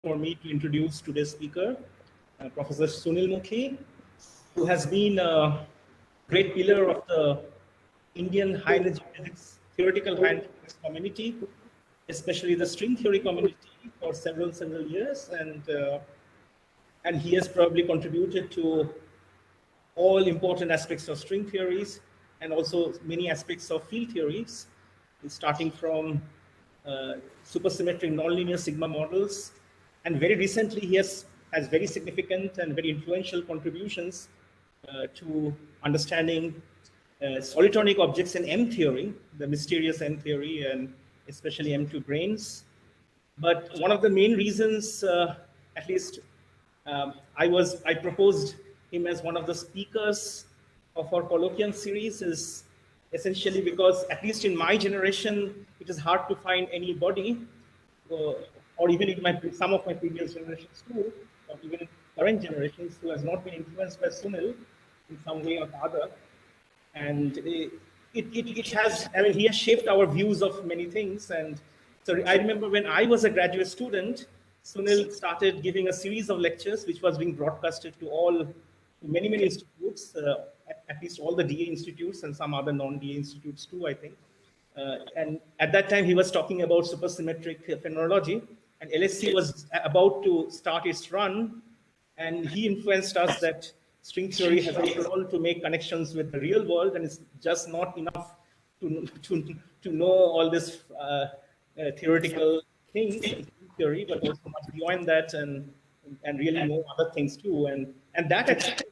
for me to introduce today's speaker, Professor Sunil Mukhi, who has been a great pillar of the Indian high-energy physics, theoretical high-energy physics community, especially the string theory community for several years, and he has probably contributed to all important aspects of string theories and also many aspects of field theories, starting from supersymmetric nonlinear sigma models. And very recently, he has very significant and very influential contributions to understanding solitonic objects in M theory, the mysterious M theory, and especially M2 branes. But one of the main reasons, at least I proposed him as one of the speakers of our Colloquium series is essentially because, at least in my generation, it is hard to find anybody, or even in some of my previous generations too, or even in current generations, who has not been influenced by Sunil in some way or the other. And it has, I mean, he has shaped our views of many things. And so I remember when I was a graduate student, Sunil started giving a series of lectures, which was being broadcasted to many institutes, at least all the DA institutes and some other non-DA institutes too, I think. And at that time, he was talking about supersymmetric phenomenology, and LSC was about to start its run, and he influenced us that string theory has a role to make connections with the real world, and it's just not enough to know all this theoretical things in theory, but also much beyond that, and really know other things too. And that actually is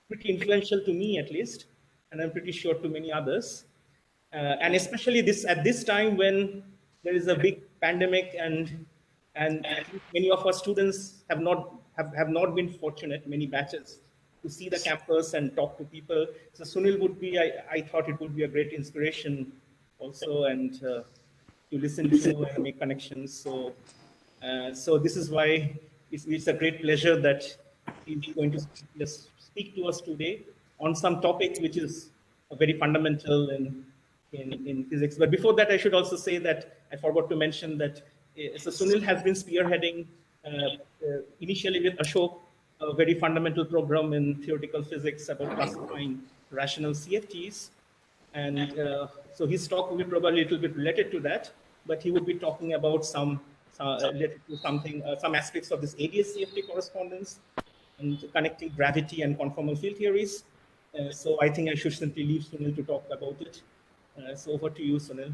pretty influential to me, at least, and I'm pretty sure to many others. And especially at this time when there is a big pandemic, and I think many of our students have not been fortunate, many batches, to see the campus and talk to people. So Sunil would be, I thought it would be a great inspiration also, and to listen to and make connections. So this is why it's a great pleasure that he's going to speak to us today on some topic which is very fundamental in physics. But before that, I should also say that I forgot to mention that so Sunil has been spearheading initially with Ashok a very fundamental program in theoretical physics about classifying rational CFTs. And so his talk will be probably a little bit related to that, but he would be talking about some related to some aspects of this ADS-CFT correspondence and connecting gravity and conformal field theories. So I think I should simply leave Sunil to talk about it. So over to you, Sunil.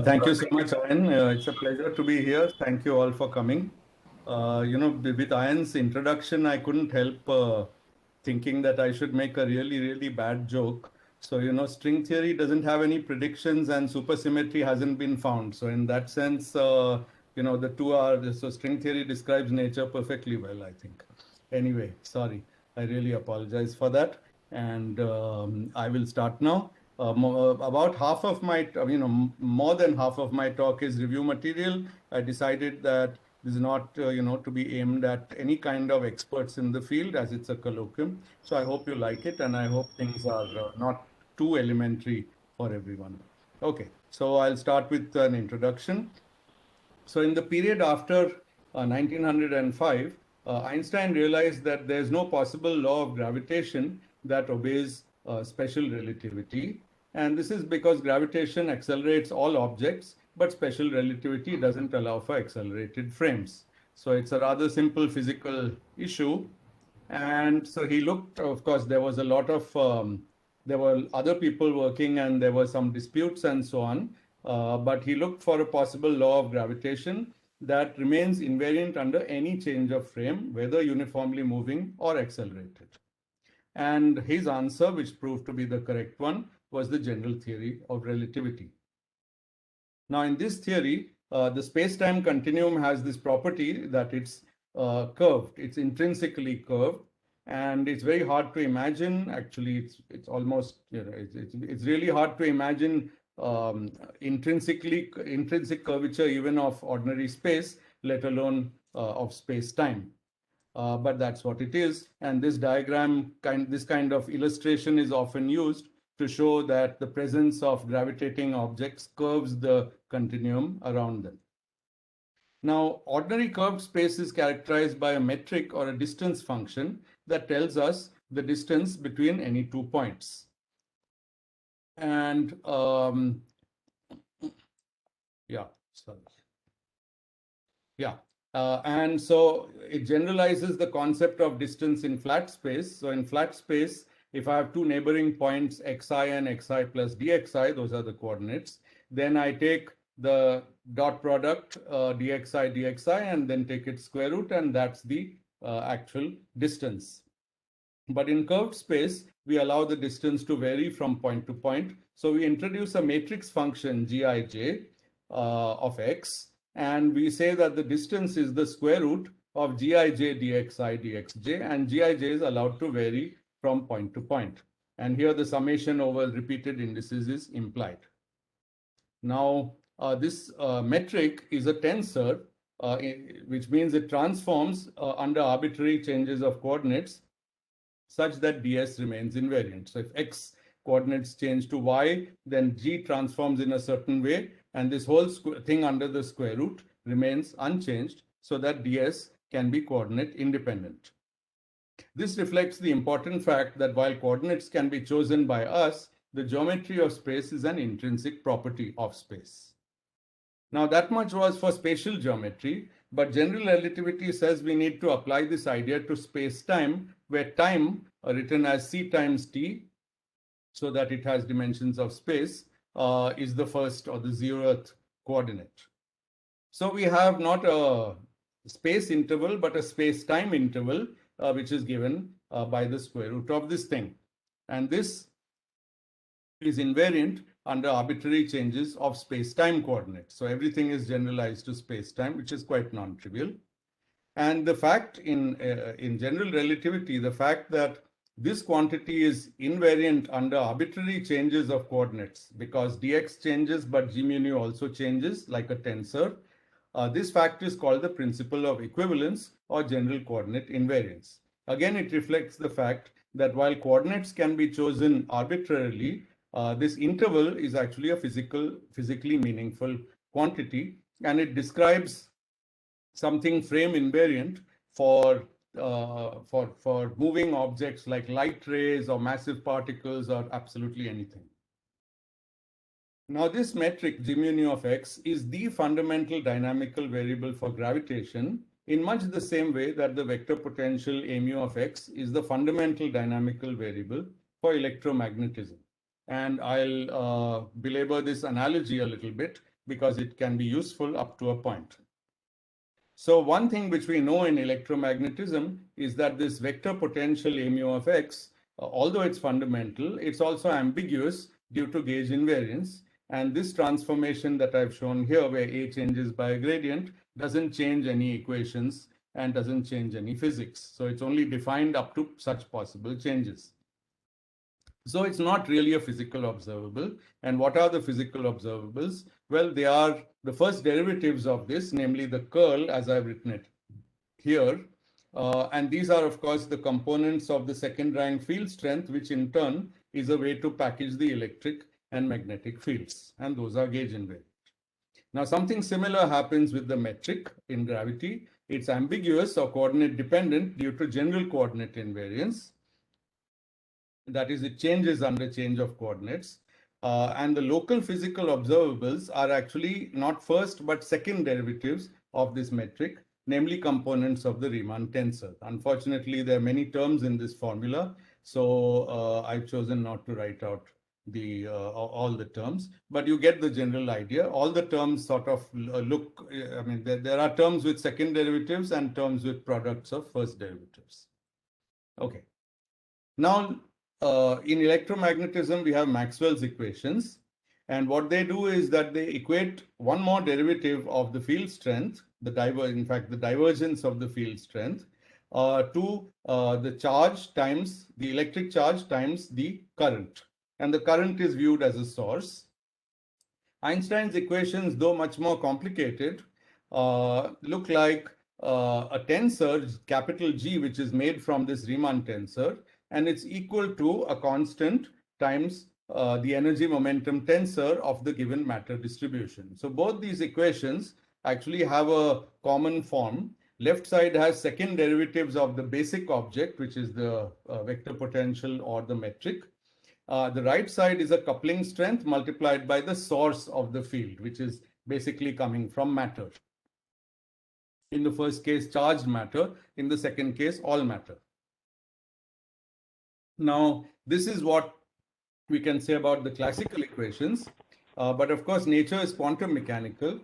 Thank you so much, Ayan. It's a pleasure to be here. Thank you all for coming. With Ayan's introduction, I couldn't help thinking that I should make a really bad joke. So, string theory doesn't have any predictions and supersymmetry hasn't been found. So in that sense, the two are, so string theory describes nature perfectly well, I think. Anyway, sorry, I really apologize for that. And I will start now. About half of my, more than half of my talk is review material. I decided that this is not, to be aimed at any kind of experts in the field, as it's a colloquium. So I hope you like it, and I hope things are not too elementary for everyone. Okay, so I'll start with an introduction. So in the period after 1905, Einstein realized that there's no possible law of gravitation that obeys special relativity. And this is because gravitation accelerates all objects, but special relativity doesn't allow for accelerated frames. So it's a rather simple physical issue. And so he looked, of course, there was a lot of, there were other people working and there were some disputes and so on. But he looked for a possible law of gravitation that remains invariant under any change of frame, whether uniformly moving or accelerated. And his answer, which proved to be the correct one, was the general theory of relativity. Now, in this theory, the space-time continuum has this property that it's curved. It's intrinsically curved, and it's very hard to imagine. Actually, it's almost, it's really hard to imagine intrinsic curvature even of ordinary space, let alone of space-time. But that's what it is. And this diagram, this kind of illustration is often used to show that the presence of gravitating objects curves the continuum around them. Now, ordinary curved space is characterized by a metric or a distance function that tells us the distance between any 2 points. And yeah, sorry. Yeah. And so it generalizes the concept of distance in flat space. So in flat space, if I have two neighboring points, xi and xi plus dxi, those are the coordinates, then I take the dot product dxi dxi and then take its square root, and that's the actual distance. But in curved space, we allow the distance to vary from point to point. So we introduce a matrix function gij of x, and we say that the distance is the square root of gij dxi dxj, and gij is allowed to vary from point to point. And here the summation over repeated indices is implied. Now, this metric is a tensor, which means it transforms under arbitrary changes of coordinates such that ds remains invariant. So if x coordinates change to y, then g transforms in a certain way, and this whole thing under the square root remains unchanged so that ds can be coordinate independent. This reflects the important fact that while coordinates can be chosen by us, the geometry of space is an intrinsic property of space. Now that much was for spatial geometry, but general relativity says we need to apply this idea to space-time, where time, written as c times t, so that it has dimensions of space, is the first or the 0th coordinate. So we have not a space interval, but a space-time interval, which is given by the square root of this thing. And this is invariant under arbitrary changes of space-time coordinates. So everything is generalized to space-time, which is quite non-trivial. And the fact in general relativity, the fact that this quantity is invariant under arbitrary changes of coordinates, because dx changes, but g mu nu also changes like a tensor. This fact is called the principle of equivalence or general coordinate invariance. Again, it reflects the fact that while coordinates can be chosen arbitrarily, this interval is actually a physically meaningful quantity, and it describes something frame invariant for moving objects like light rays or massive particles or absolutely anything. Now this metric g mu nu of x is the fundamental dynamical variable for gravitation in much the same way that the vector potential a mu of x is the fundamental dynamical variable for electromagnetism. And I'll belabor this analogy a little bit because it can be useful up to a point. So one thing which we know in electromagnetism is that this vector potential a mu of x, although it's fundamental, it's also ambiguous due to gauge invariance. And this transformation that I've shown here, where a changes by a gradient, doesn't change any equations and doesn't change any physics. So it's only defined up to such possible changes. So it's not really a physical observable. And what are the physical observables? Well, they are the first derivatives of this, namely the curl, as I've written it here. And these are, of course, the components of the second rank field strength, which in turn is a way to package the electric and magnetic fields. And those are gauge invariant. Now, something similar happens with the metric in gravity. It's ambiguous or coordinate dependent due to general coordinate invariance. That is, it changes under change of coordinates. And the local physical observables are actually not first but second derivatives of this metric, namely components of the Riemann tensor. Unfortunately, there are many terms in this formula, so I've chosen not to write out all the terms, but you get the general idea. All the terms sort of look, I mean, there are terms with second derivatives and terms with products of first derivatives. Okay. Now, in electromagnetism, we have Maxwell's equations. And what they do is that they equate one more derivative of the field strength, the divergence of the field strength, to the charge times the electric charge times the current. And the current is viewed as a source. Einstein's equations, though much more complicated, look like a tensor, capital G, which is made from this Riemann tensor, and it's equal to a constant times the energy momentum tensor of the given matter distribution. So both these equations actually have a common form. Left side has second derivatives of the basic object, which is the vector potential or the metric. The right side is a coupling strength multiplied by the source of the field, which is basically coming from matter. In the first case, charged matter. In the second case, all matter. Now, this is what we can say about the classical equations. But of course, nature is quantum mechanical.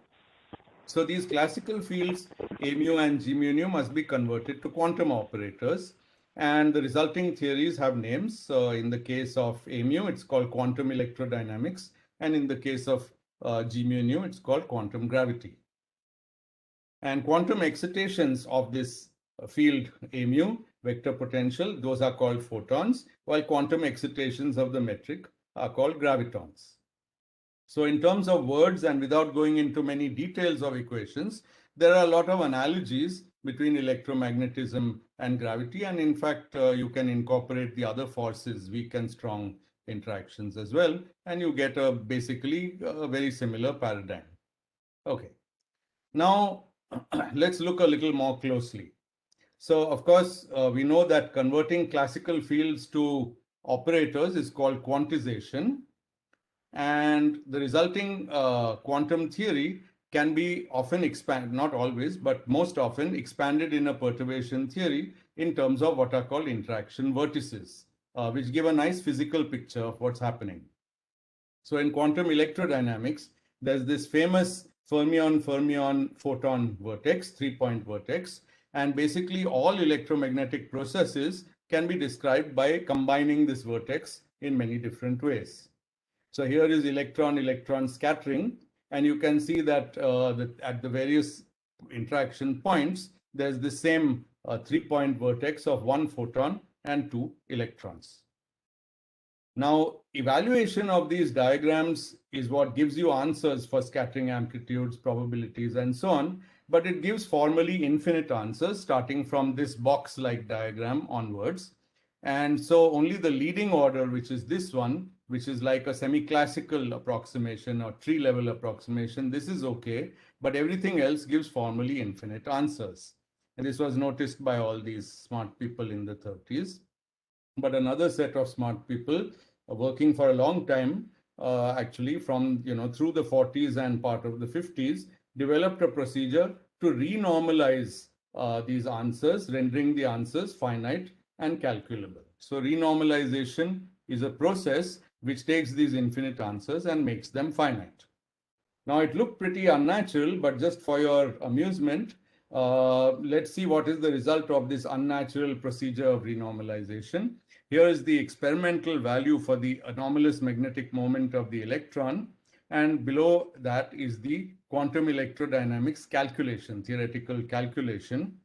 So these classical fields, A mu and G mu must be converted to quantum operators. And the resulting theories have names. In the case of A mu, it's called quantum electrodynamics. And in the case of G mu, it's called quantum gravity. And quantum excitations of this field A mu, vector potential, those are called photons, while quantum excitations of the metric are called gravitons. So in terms of words and without going into many details of equations, there are a lot of analogies between electromagnetism and gravity. And in fact, you can incorporate the other forces, weak and strong interactions as well. And you get basically a very similar paradigm. Okay. Now, let's look a little more closely. So, of course, we know that converting classical fields to operators is called quantization. And the resulting quantum theory can be often expanded, not always, but most often expanded in a perturbation theory in terms of what are called interaction vertices, which give a nice physical picture of what's happening. So in quantum electrodynamics, there's this famous fermion-fermion photon vertex, 3-point vertex, and basically all electromagnetic processes can be described by combining this vertex in many different ways. So here is electron-electron scattering, and you can see that at the various interaction points, there's the same 3-point vertex of 1 photon and 2 electrons. Now, evaluation of these diagrams is what gives you answers for scattering amplitudes, probabilities, and so on, but it gives formally infinite answers starting from this box-like diagram onwards. And so only the leading order, which is this one, which is like a semi-classical approximation or tree-level approximation, this is okay, but everything else gives formally infinite answers. And this was noticed by all these smart people in the 30s. But another set of smart people working for a long time, actually from, through the 40s and part of the 50s, developed a procedure to renormalize these answers, rendering the answers finite and calculable. So renormalization is a process which takes these infinite answers and makes them finite. Now it looked pretty unnatural, but just for your amusement, let's see what is the result of this unnatural procedure of renormalization. Here is the experimental value for the anomalous magnetic moment of the electron, and below that is the quantum electrodynamics calculation, theoretical calculation.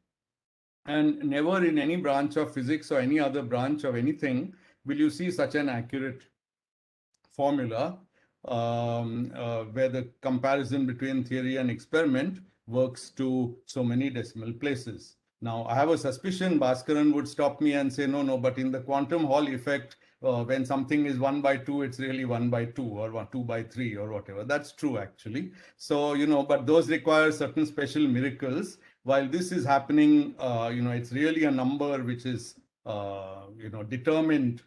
And never in any branch of physics or any other branch of anything will you see such an accurate formula where the comparison between theory and experiment works to so many decimal places. Now, I have a suspicion Bhaskaran would stop me and say, no, but in the quantum Hall effect, when something is 1 by 2, it's really 1 by 2 or 2 by 3 or whatever. That's true, actually. So, but those require certain special miracles. While this is happening, it's really a number which is, determined,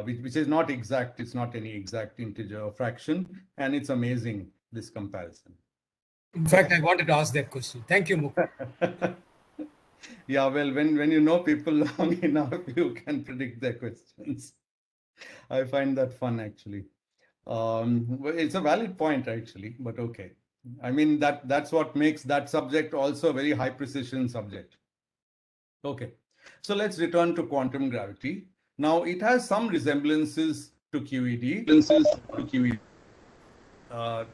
which is not exact. It's not any exact integer or fraction. And it's amazing, this comparison. In fact, I wanted to ask that question. Thank you, Mukhi. Yeah, well, when you know people long enough, you can predict their questions. I find that fun, actually. It's a valid point, actually, but okay. I mean, that's what makes that subject also a very high precision subject. Okay, so let's return to quantum gravity. Now, it has some resemblances to QED.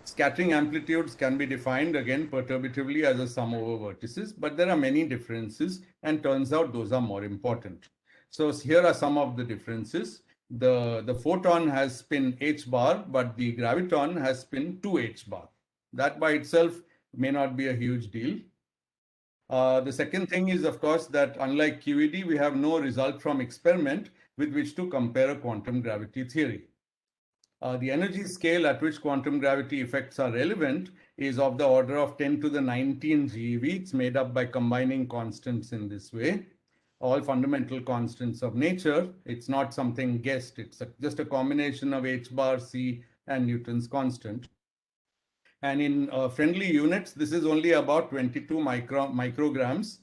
Scattering amplitudes can be defined again perturbatively as a sum over vertices, but there are many differences, and turns out those are more important. So here are some of the differences. The photon has spin h bar, but the graviton has spin 2h bar. That by itself may not be a huge deal. The second thing is, of course, that unlike QED, we have no result from experiment with which to compare a quantum gravity theory. The energy scale at which quantum gravity effects are relevant is of the order of 10 to the 19 GeV. It's made up by combining constants in this way, all fundamental constants of nature. It's not something guessed. It's just a combination of h bar, c, and Newton's constant. And in friendly units, this is only about 22 micrograms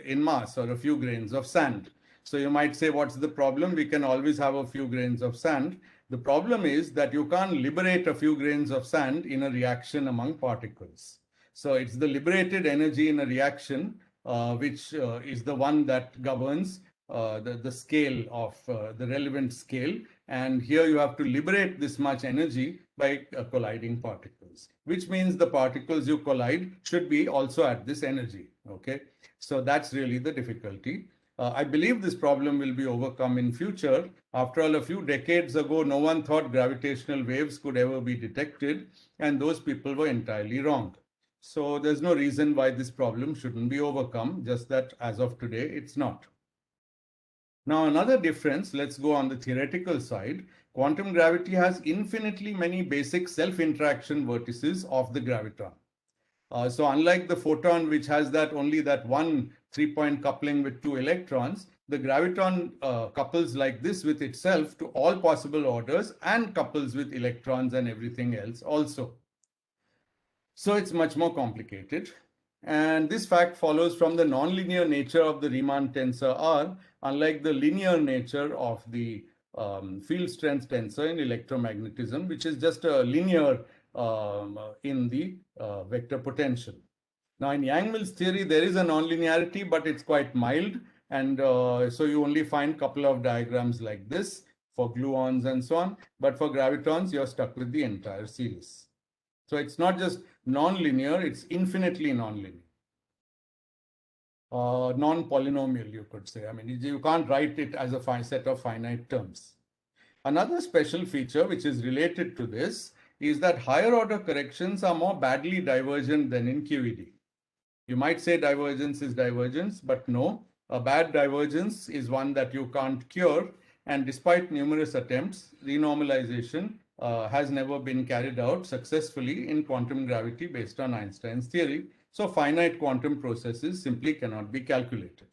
in mass, or a few grains of sand. So you might say, what's the problem? We can always have a few grains of sand. The problem is that you can't liberate a few grains of sand in a reaction among particles. So it's the liberated energy in a reaction which is the one that governs the scale of the relevant scale. And here you have to liberate this much energy by colliding particles, which means the particles you collide should be also at this energy. Okay, so that's really the difficulty. I believe this problem will be overcome in future. After all, a few decades ago, no one thought gravitational waves could ever be detected, and those people were entirely wrong. So there's no reason why this problem shouldn't be overcome, just that as of today, it's not. Now, another difference, let's go on the theoretical side. Quantum gravity has infinitely many basic self-interaction vertices of the graviton. So unlike the photon, which has only that one 3-point coupling with 2 electrons, the graviton couples like this with itself to all possible orders and couples with electrons and everything else also. So it's much more complicated. And this fact follows from the nonlinear nature of the Riemann tensor R, unlike the linear nature of the field strength tensor in electromagnetism, which is just a linear in the vector potential. Now, in Yang-Mills theory, there is a nonlinearity, but it's quite mild. And so you only find a couple of diagrams like this for gluons and so on. But for gravitons, you're stuck with the entire series. So it's not just nonlinear, it's infinitely nonlinear. Non-polynomial, you could say. I mean, you can't write it as a set of finite terms. Another special feature which is related to this is that higher order corrections are more badly divergent than in QED. You might say divergence is divergence, but no, a bad divergence is one that you can't cure. And despite numerous attempts, renormalization has never been carried out successfully in quantum gravity based on Einstein's theory. So finite quantum processes simply cannot be calculated.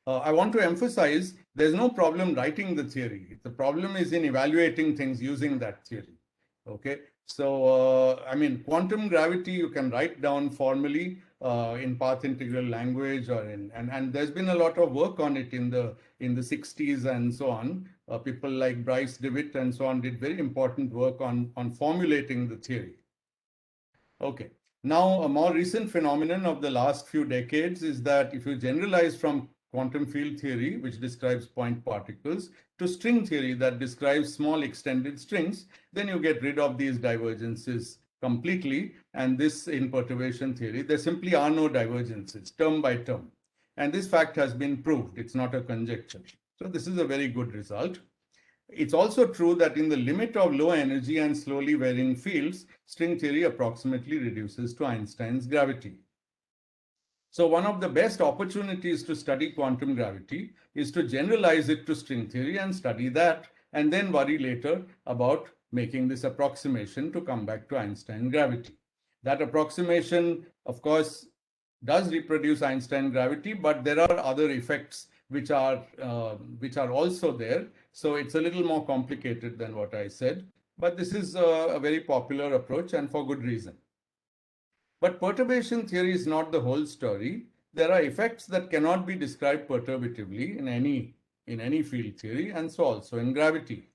I want to emphasize there's no problem writing the theory. The problem is in evaluating things using that theory. Okay, so I mean, quantum gravity you can write down formally in path integral language, or and there's been a lot of work on it in the 60s and so on. People like Bryce DeWitt and so on did very important work on formulating the theory. Okay. Now, a more recent phenomenon of the last few decades is that if you generalize from quantum field theory, which describes point particles, to string theory that describes small extended strings, then you get rid of these divergences completely. And this in perturbation theory, there simply are no divergences, term by term. And this fact has been proved. It's not a conjecture. So this is a very good result. It's also true that in the limit of low energy and slowly varying fields, string theory approximately reduces to Einstein's gravity. So one of the best opportunities to study quantum gravity is to generalize it to string theory and study that, and then worry later about making this approximation to come back to Einstein gravity. That approximation, of course, does reproduce Einstein gravity, but there are other effects which are also there. So it's a little more complicated than what I said, but this is a very popular approach, and for good reason. But perturbation theory is not the whole story. There are effects that cannot be described perturbatively in any field theory, and so also in gravity.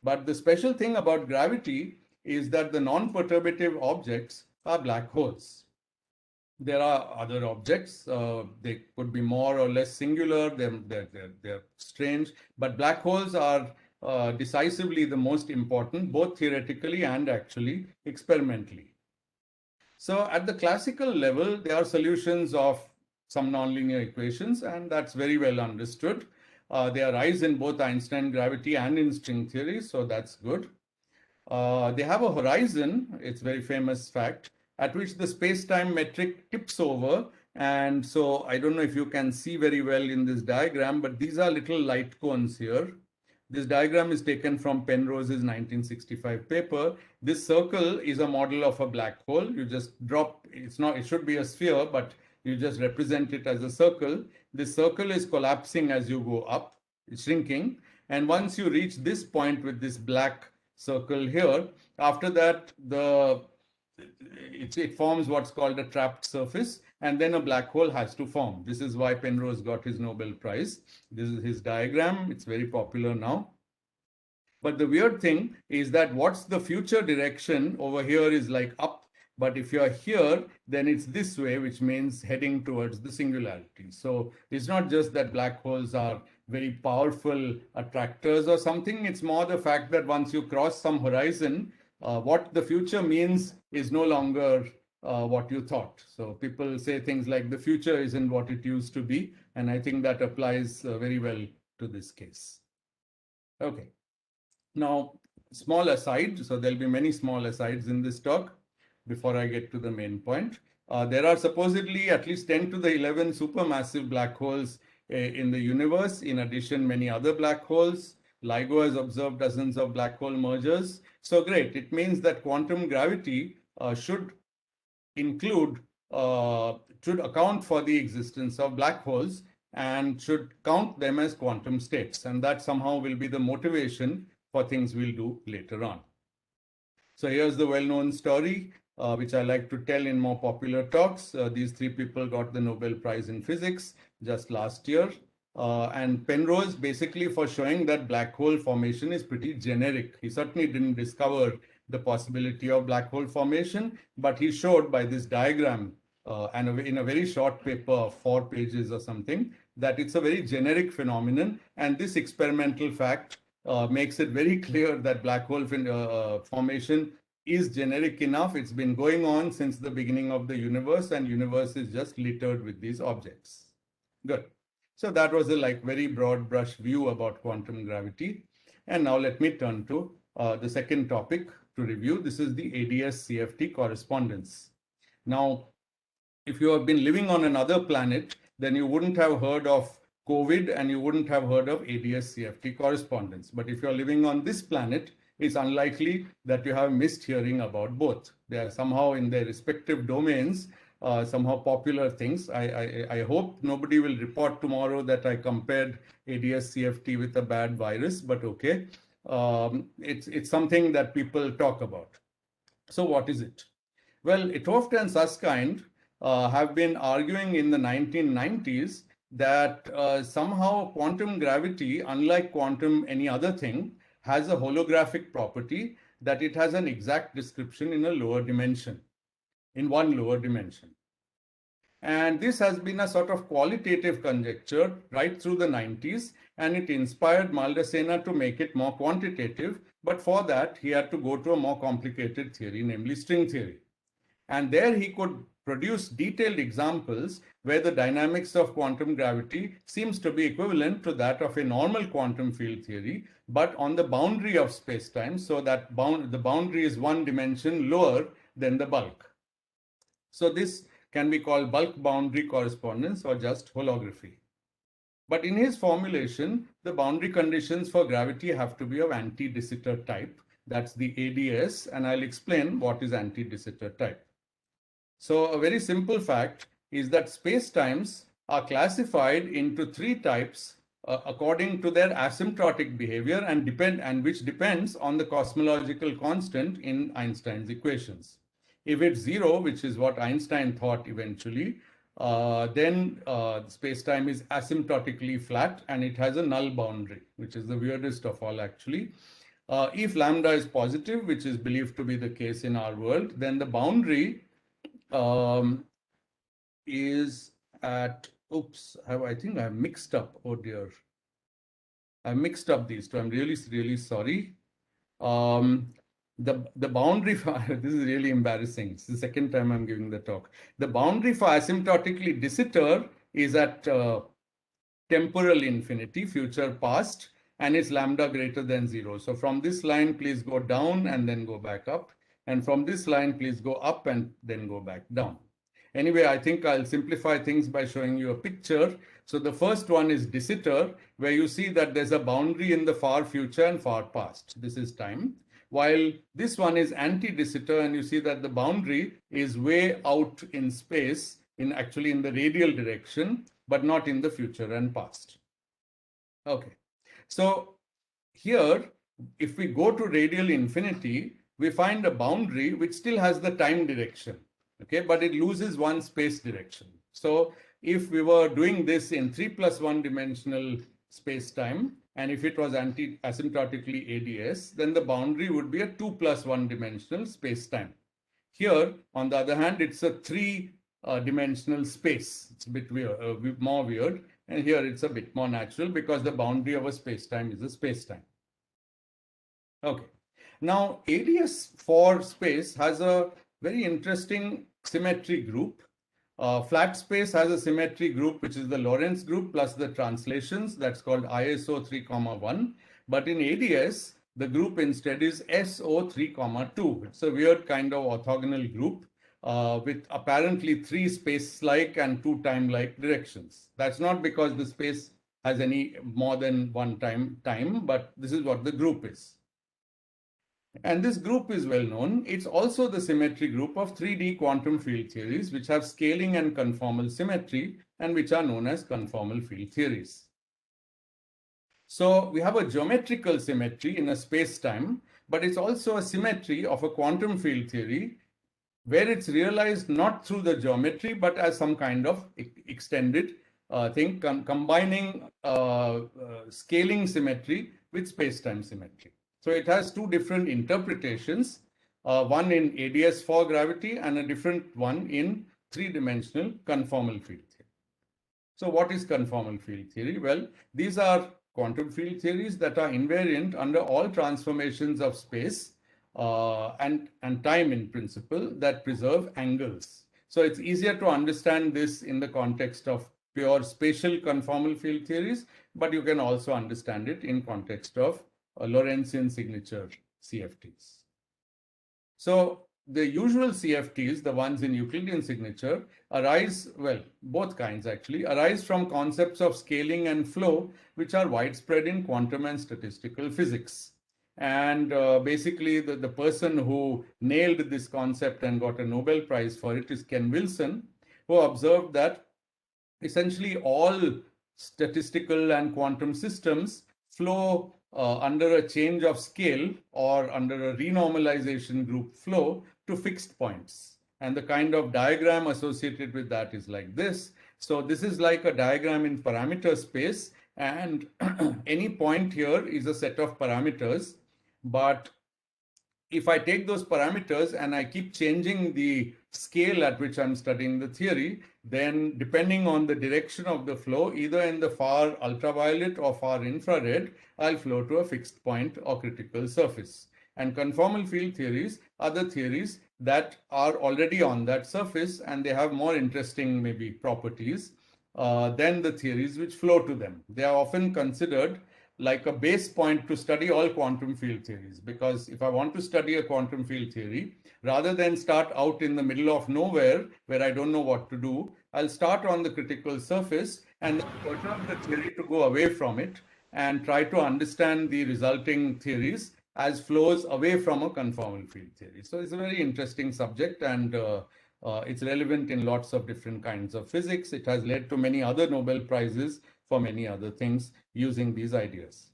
But the special thing about gravity is that the non-perturbative objects are black holes. There are other objects. They could be more or less singular. They're strange. But black holes are decisively the most important, both theoretically and actually experimentally. So at the classical level, there are solutions of some nonlinear equations, and that's very well understood. They arise in both Einstein gravity and in string theory, so that's good. They have a horizon, it's a very famous fact, at which the space-time metric tips over. And so I don't know if you can see very well in this diagram, but these are little light cones here. This diagram is taken from Penrose's 1965 paper. This circle is a model of a black hole. You just drop, it should be a sphere, but you just represent it as a circle. This circle is collapsing as you go up, it's shrinking. And once you reach this point with this black circle here, after that, it forms what's called a trapped surface, and then a black hole has to form. This is why Penrose got his Nobel Prize. This is his diagram. It's very popular now. But the weird thing is that what's the future direction over here is like up. But if you're here, then it's this way, which means heading towards the singularity. So it's not just that black holes are very powerful attractors or something. It's more the fact that once you cross some horizon, what the future means is no longer what you thought. So people say things like the future isn't what it used to be. And I think that applies very well to this case. Okay. Now, small aside. So there'll be many small asides in this talk before I get to the main point. There are supposedly at least 10 to the 11 supermassive black holes in the universe. In addition, many other black holes. LIGO has observed dozens of black hole mergers. So great. It means that quantum gravity should account for the existence of black holes and should count them as quantum states. And that somehow will be the motivation for things we'll do later on. So here's the well-known story, which I like to tell in more popular talks. These three people got the Nobel Prize in Physics just last year. And Penrose, basically for showing that black hole formation is pretty generic. He certainly didn't discover the possibility of black hole formation, but he showed by this diagram and in a very short paper of 4 pages or something, that it's a very generic phenomenon. And this experimental fact makes it very clear that black hole formation is generic enough. It's been going on since the beginning of the universe, and universe is just littered with these objects. Good. So that was a very broad brush view about quantum gravity. And now let me turn to the second topic to review. This is the ADS-CFT correspondence. Now, if you have been living on another planet, then you wouldn't have heard of COVID and you wouldn't have heard of ADS-CFT correspondence. But if you're living on this planet, it's unlikely that you have missed hearing about both. They are somehow in their respective domains, somehow popular things. I hope nobody will report tomorrow that I compared ADS-CFT with a bad virus, but okay. It's something that people talk about. So what is it? Well, 't Hooft and Susskind have been arguing in the 1990s that somehow quantum gravity, unlike quantum any other thing, has a holographic property that it has an exact description in a lower dimension, in one lower dimension. And this has been a sort of qualitative conjecture right through the 90s, and it inspired Maldacena to make it more quantitative. But for that, he had to go to a more complicated theory, namely string theory. And there he could produce detailed examples where the dynamics of quantum gravity seems to be equivalent to that of a normal quantum field theory, but on the boundary of space-time, so that the boundary is one dimension lower than the bulk. So this can be called bulk boundary correspondence or just holography. But in his formulation, the boundary conditions for gravity have to be of anti-de Sitter type. That's the ADS, and I'll explain what is anti-de Sitter type. So a very simple fact is that space-times are classified into 3 types according to their asymptotic behavior and which depends on the cosmological constant in Einstein's equations. If it's 0, which is what Einstein thought eventually, then space-time is asymptotically flat and it has a null boundary, which is the weirdest of all actually. If lambda is positive, which is believed to be the case in our world, then the boundary is at, oops, I think I've mixed up, oh dear. I mixed up these two, I'm really, really sorry. The boundary for, this is really embarrassing. It's the second time I'm giving the talk. The boundary for asymptotically de Sitter is at temporal infinity, future past, and it's lambda greater than 0. So from this line, please go down and then go back up. And from this line, please go up and then go back down. Anyway, I think I'll simplify things by showing you a picture. So the first one is de Sitter, where you see that there's a boundary in the far future and far past. This is time. While this one is anti-de Sitter, and you see that the boundary is way out in space, actually in the radial direction, but not in the future and past. Okay. So here, if we go to radial infinity, we find a boundary which still has the time direction, okay, but it loses one space direction. So if we were doing this in 3+1 dimensional space-time, and if it was asymptotically ADS, then the boundary would be a 2+1 dimensional space-time. Here, on the other hand, it's a 3-dimensional space. It's a bit weird, a bit more weird. And here it's a bit more natural because the boundary of a space-time is a space-time. Okay. Now, ADS for space has a very interesting symmetry group. Flat space has a symmetry group, which is the Lorentz group plus the translations. That's called ISO 3,1. But in ADS, the group instead is SO 3,2. It's a weird kind of orthogonal group with apparently 3 space-like and 2 time-like directions. That's not because the space has any more than one time, but this is what the group is. And this group is well known. It's also the symmetry group of 3D quantum field theories, which have scaling and conformal symmetry, and which are known as conformal field theories. So we have a geometrical symmetry in a space-time, but it's also a symmetry of a quantum field theory where it's realized not through the geometry, but as some kind of extended thing, combining scaling symmetry with space-time symmetry. So it has 2 different interpretations, one in ADS for gravity and a different one in 3-dimensional conformal field theory. So what is conformal field theory? Well, these are quantum field theories that are invariant under all transformations of space and time in principle that preserve angles. So it's easier to understand this in the context of pure spatial conformal field theories, but you can also understand it in context of Lorentzian signature CFTs. So the usual CFTs, the ones in Euclidean signature, arise, well, both kinds actually, arise from concepts of scaling and flow, which are widespread in quantum and statistical physics. And basically, the person who nailed this concept and got a Nobel Prize for it is Ken Wilson, who observed that essentially all statistical and quantum systems flow under a change of scale or under a renormalization group flow to fixed points. And the kind of diagram associated with that is like this. So this is like a diagram in parameter space, and any point here is a set of parameters. But if I take those parameters and I keep changing the scale at which I'm studying the theory, then depending on the direction of the flow, either in the far ultraviolet or far infrared, I'll flow to a fixed point or critical surface. And conformal field theories are the theories that are already on that surface, and they have more interesting maybe properties than the theories which flow to them. They are often considered like a base point to study all quantum field theories, because if I want to study a quantum field theory, rather than start out in the middle of nowhere where I don't know what to do, I'll start on the critical surface and perturb the theory to go away from it and try to understand the resulting theories as flows away from a conformal field theory. So it's a very interesting subject, and it's relevant in lots of different kinds of physics. It has led to many other Nobel Prizes for many other things using these ideas.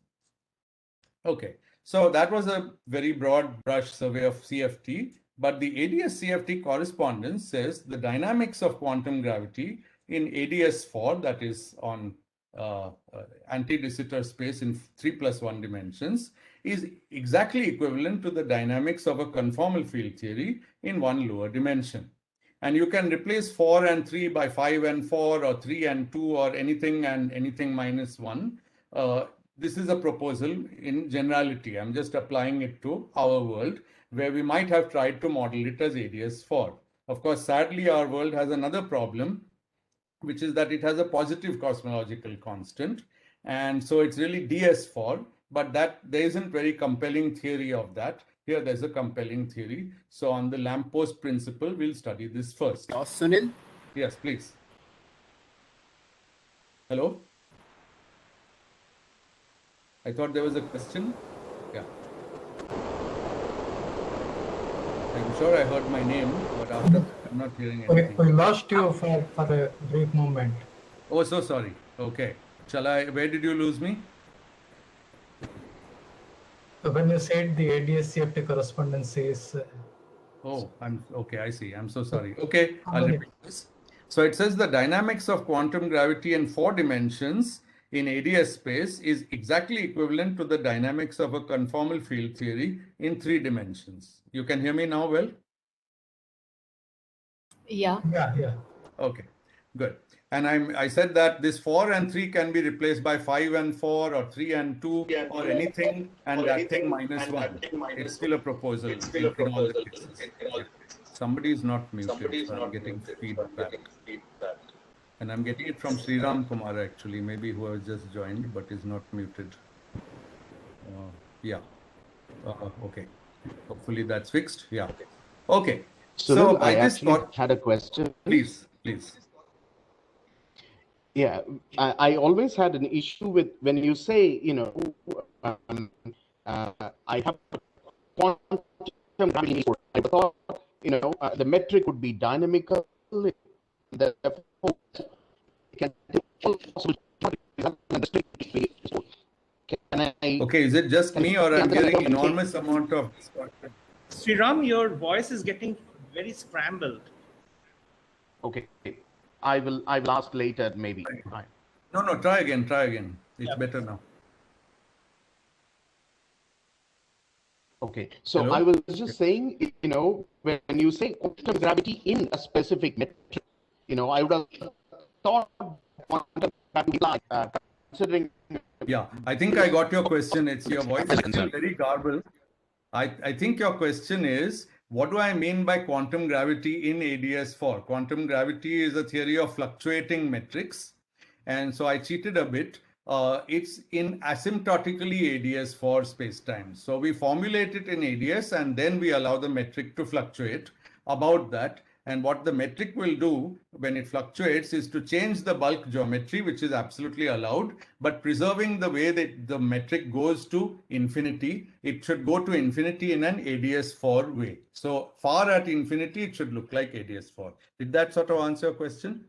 Okay, so that was a very broad brush survey of CFT, but the ADS CFT correspondence says the dynamics of quantum gravity in ADS4, that is on anti-de Sitter space in 3+1 dimensions, is exactly equivalent to the dynamics of a conformal field theory in 1 lower dimension. And you can replace 4 and 3 by 5 and 4 or 3 and 2 or anything and anything minus 1. This is a proposal in generality. I'm just applying it to our world, where we might have tried to model it as ADS4. Of course, sadly, our world has another problem, which is that it has a positive cosmological constant. And so it's really DS4, but that there isn't very compelling theory of that. Here, there's a compelling theory. So on the lamppost principle, we'll study this first. Sunil? Yes, please. Hello? I thought there was a question. Yeah. I'm sure I heard my name, but after that, I'm not hearing anything. We lost you for a brief moment. Oh, so sorry. Okay. Where did you lose me? So when you said the ADS-CFT correspondence is... Oh, okay, I see. I'm so sorry. Okay, I'll repeat this. So it says the dynamics of quantum gravity in 4 dimensions in ADS space is exactly equivalent to the dynamics of a conformal field theory in 3 dimensions. You can hear me now well? Yeah. Yeah. Okay, good. And I said that this 4 and 3 can be replaced by 5 and 4 or 3 and 2 or anything, and that thing minus 1. It's still a proposal in all the cases. Yeah. Somebody is not muted, so I'm getting feedback. And I'm getting it from Sriram Kumar actually, maybe who has just joined but is not muted. Yeah. Okay. Hopefully that's fixed. Yeah. Okay. So I actually had a question. Please. Yeah, I always had an issue with when you say, I have a quantum gravity. I thought, the metric would be dynamical. Therefore, can okay, is it just me or I'm hearing enormous amount of... Sriram, your voice is getting very scrambled. Okay. I will ask later, maybe. No, try again. It's better now. Okay, so Hello? I was just saying, when you say quantum gravity in a specific metric, I would have thought quantum gravity considering... Yeah, I think I got your question. It's your voice is still very garbled. I think your question is, what do I mean by quantum gravity in ADS4? Quantum gravity is a theory of fluctuating metrics. And so I cheated a bit. It's in asymptotically ADS4 spacetime. So we formulate it in ADS and then we allow the metric to fluctuate about that. And what the metric will do when it fluctuates is to change the bulk geometry, which is absolutely allowed, but preserving the way that the metric goes to infinity. It should go to infinity in an ADS4 way. So far at infinity, it should look like ADS4. Did that sort of answer your question?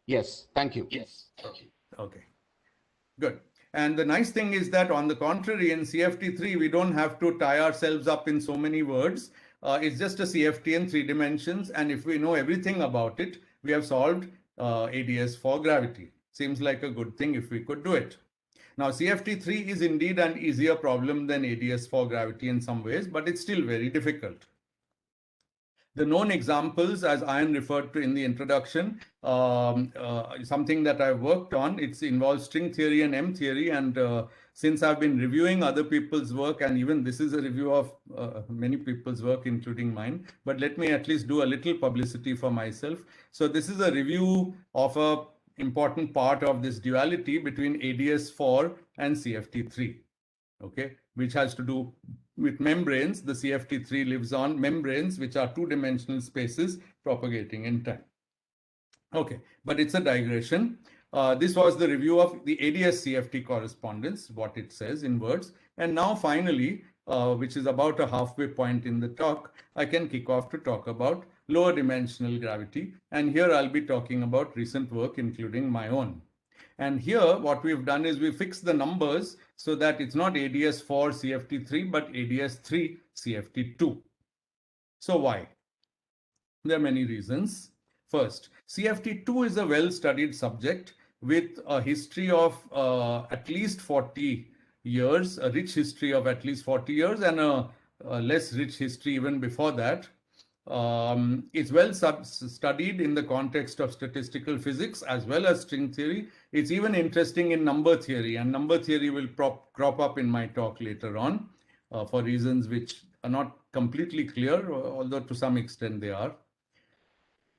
Yes, thank you. Yes. Okay, good. And the nice thing is that on the contrary, in CFT3, we don't have to tie ourselves up in so many words. It's just a CFT in 3 dimensions. And if we know everything about it, we have solved ADS for gravity. Seems like a good thing if we could do it. Now, CFT3 is indeed an easier problem than ADS for gravity in some ways, but it's still very difficult. The known examples, as Ian referred to in the introduction, something that I've worked on, it involves string theory and M theory. And since I've been reviewing other people's work, and even this is a review of many people's work, including mine, but let me at least do a little publicity for myself. So this is a review of an important part of this duality between ADS4 and CFT3, okay, which has to do with membranes. The CFT3 lives on membranes, which are 2-dimensional spaces propagating in time. Okay, but it's a digression. This was the review of the ADS-CFT correspondence, what it says in words. And now finally, which is about a halfway point in the talk, I can kick off to talk about lower dimensional gravity. And here I'll be talking about recent work, including my own. And here, what we've done is we fixed the numbers so that it's not ADS4 CFT3, but ADS3 CFT2. So why? There are many reasons. First, CFT2 is a well-studied subject with a history of at least 40 years, a rich history of at least 40 years, and a less rich history even before that. It's well studied in the context of statistical physics as well as string theory. It's even interesting in number theory, and number theory will crop up in my talk later on for reasons which are not completely clear, although to some extent they are.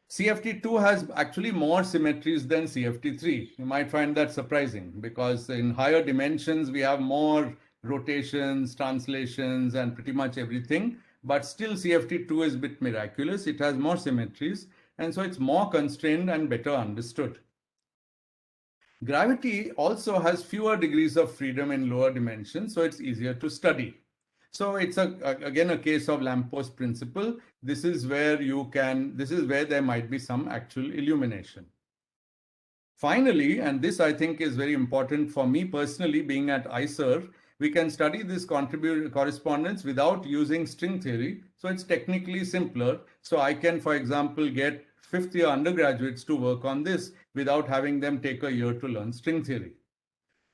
CFT2 has actually more symmetries than CFT3. You might find that surprising because in higher dimensions, we have more rotations, translations, and pretty much everything. But still, CFT2 is a bit miraculous. It has more symmetries. and so it's more constrained and better understood. Gravity also has fewer degrees of freedom in lower dimensions, so it's easier to study. So it's again a case of lamppost principle. This is where there might be some actual illumination. Finally, and this I think is very important for me personally, being at IISER, we can study this correspondence without using string theory. So it's technically simpler. So I can, for example, get fifth year undergraduates to work on this without having them take a year to learn string theory.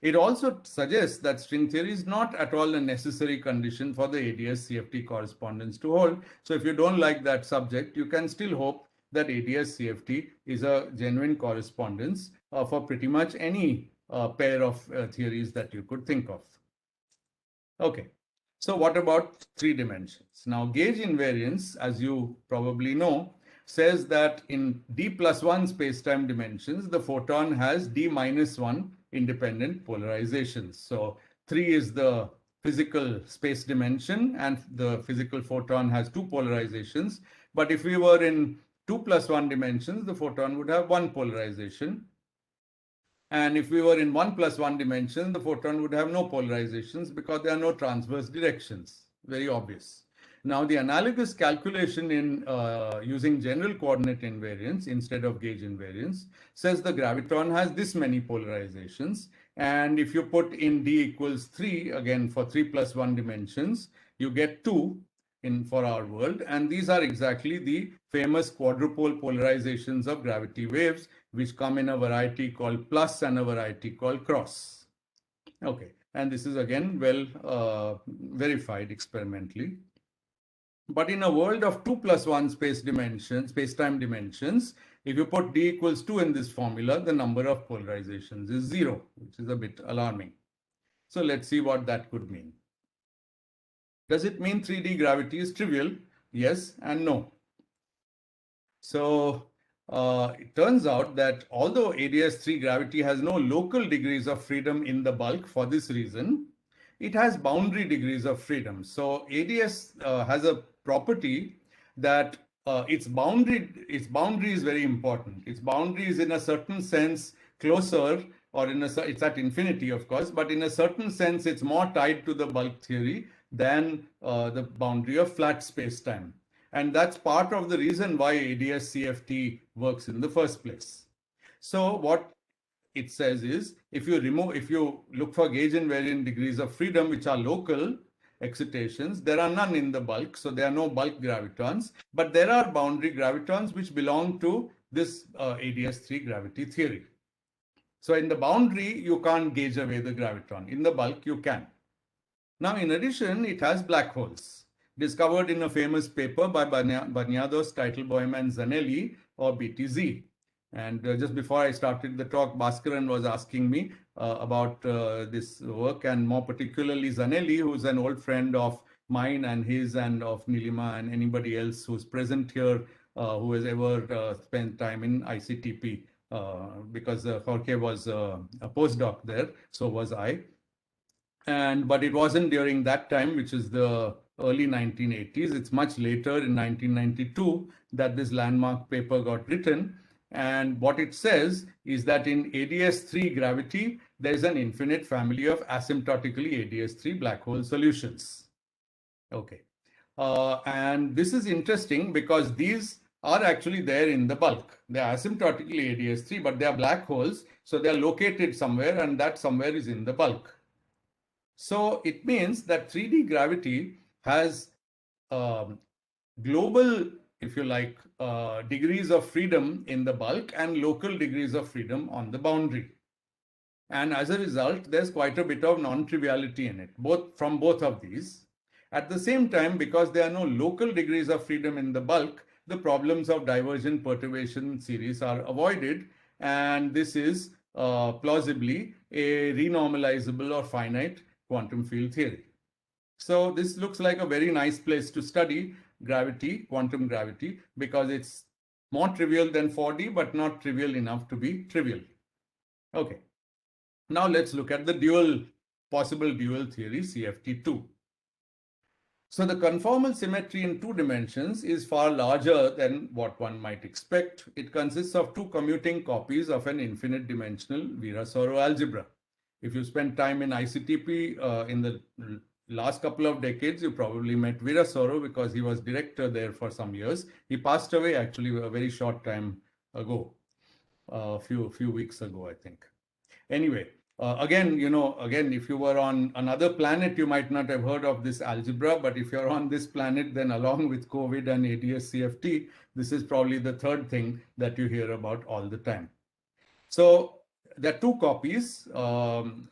It also suggests that string theory is not at all a necessary condition for the ADS CFT correspondence to hold. So if you don't like that subject, you can still hope that ADS CFT is a genuine correspondence for pretty much any pair of theories that you could think of. Okay, so what about 3 dimensions? Now, gauge invariance, as you probably know, says that in d+1 spacetime dimensions, the photon has d-1 independent polarizations. So 3 is the physical space dimension, and the physical photon has 2 polarizations. But if we were in 2+1 dimensions, the photon would have 1 polarization. And if we were in 1+1 dimension, the photon would have no polarizations because there are no transverse directions. Very obvious. Now, the analogous calculation in using general coordinate invariance instead of gauge invariance says the graviton has this many polarizations. And if you put in d = 3, again for 3+1 dimensions, you get 2 for our world. And these are exactly the famous quadrupole polarizations of gravity waves, which come in a variety called plus and a variety called cross. Okay, and this is again well verified experimentally. But in a world of 2+1 space-time dimensions, if you put d = 2 in this formula, the number of polarizations is 0, which is a bit alarming. So let's see what that could mean. Does it mean 3D gravity is trivial? Yes and no. So it turns out that although ADS-3 gravity has no local degrees of freedom in the bulk for this reason, it has boundary degrees of freedom. So ADS has a property that its boundary is very important. Its boundary is in a certain sense closer, or it's at infinity, of course, but in a certain sense, it's more tied to the bulk theory than the boundary of flat space-time. And that's part of the reason why ADS CFT works in the first place. So what it says is, if you look for gauge invariant degrees of freedom, which are local excitations, there are none in the bulk. So there are no bulk gravitons, but there are boundary gravitons which belong to this ADS-3 gravity theory. So in the boundary, you can't gauge away the graviton. In the bulk, you can. Now, in addition, it has black holes, discovered in a famous paper by Barnardos, Teitelbaum, and Zanelli, or BTZ. And just before I started the talk, Bhaskaran was asking me about this work, and more particularly Zanelli, who's an old friend of mine and his and of Nilima and anybody else who's present here who has ever spent time in ICTP, because Jorge was a postdoc there, so was I. But it wasn't during that time, which is the early 1980s. It's much later, in 1992, that this landmark paper got written. And what it says is that in ADS-3 gravity, there's an infinite family of asymptotically ADS-3 black hole solutions. Okay. And this is interesting because these are actually there in the bulk. They are asymptotically ADS-3, but they are black holes. So they are located somewhere, and that somewhere is in the bulk. So it means that 3D gravity has global, if you like, degrees of freedom in the bulk and local degrees of freedom on the boundary. And as a result, there's quite a bit of non-triviality in it, from both of these. At the same time, because there are no local degrees of freedom in the bulk, the problems of divergent perturbation series are avoided. And this is plausibly a renormalizable or finite quantum field theory. So this looks like a very nice place to study gravity, quantum gravity, because it's more trivial than 4D, but not trivial enough to be trivial. Okay. Now let's look at the possible dual theory, CFT2. So the conformal symmetry in 2 dimensions is far larger than what one might expect. It consists of 2 commuting copies of an infinite dimensional Virasoro algebra. If you spend time in ICTP in the last couple of decades, you probably met Virasoro because he was director there for some years. He passed away actually a very short time ago, a few weeks ago, I think. Anyway, again, if you were on another planet, you might not have heard of this algebra, but if you're on this planet, then along with COVID and ADS-CFT, this is probably the third thing that you hear about all the time. So there are 2 copies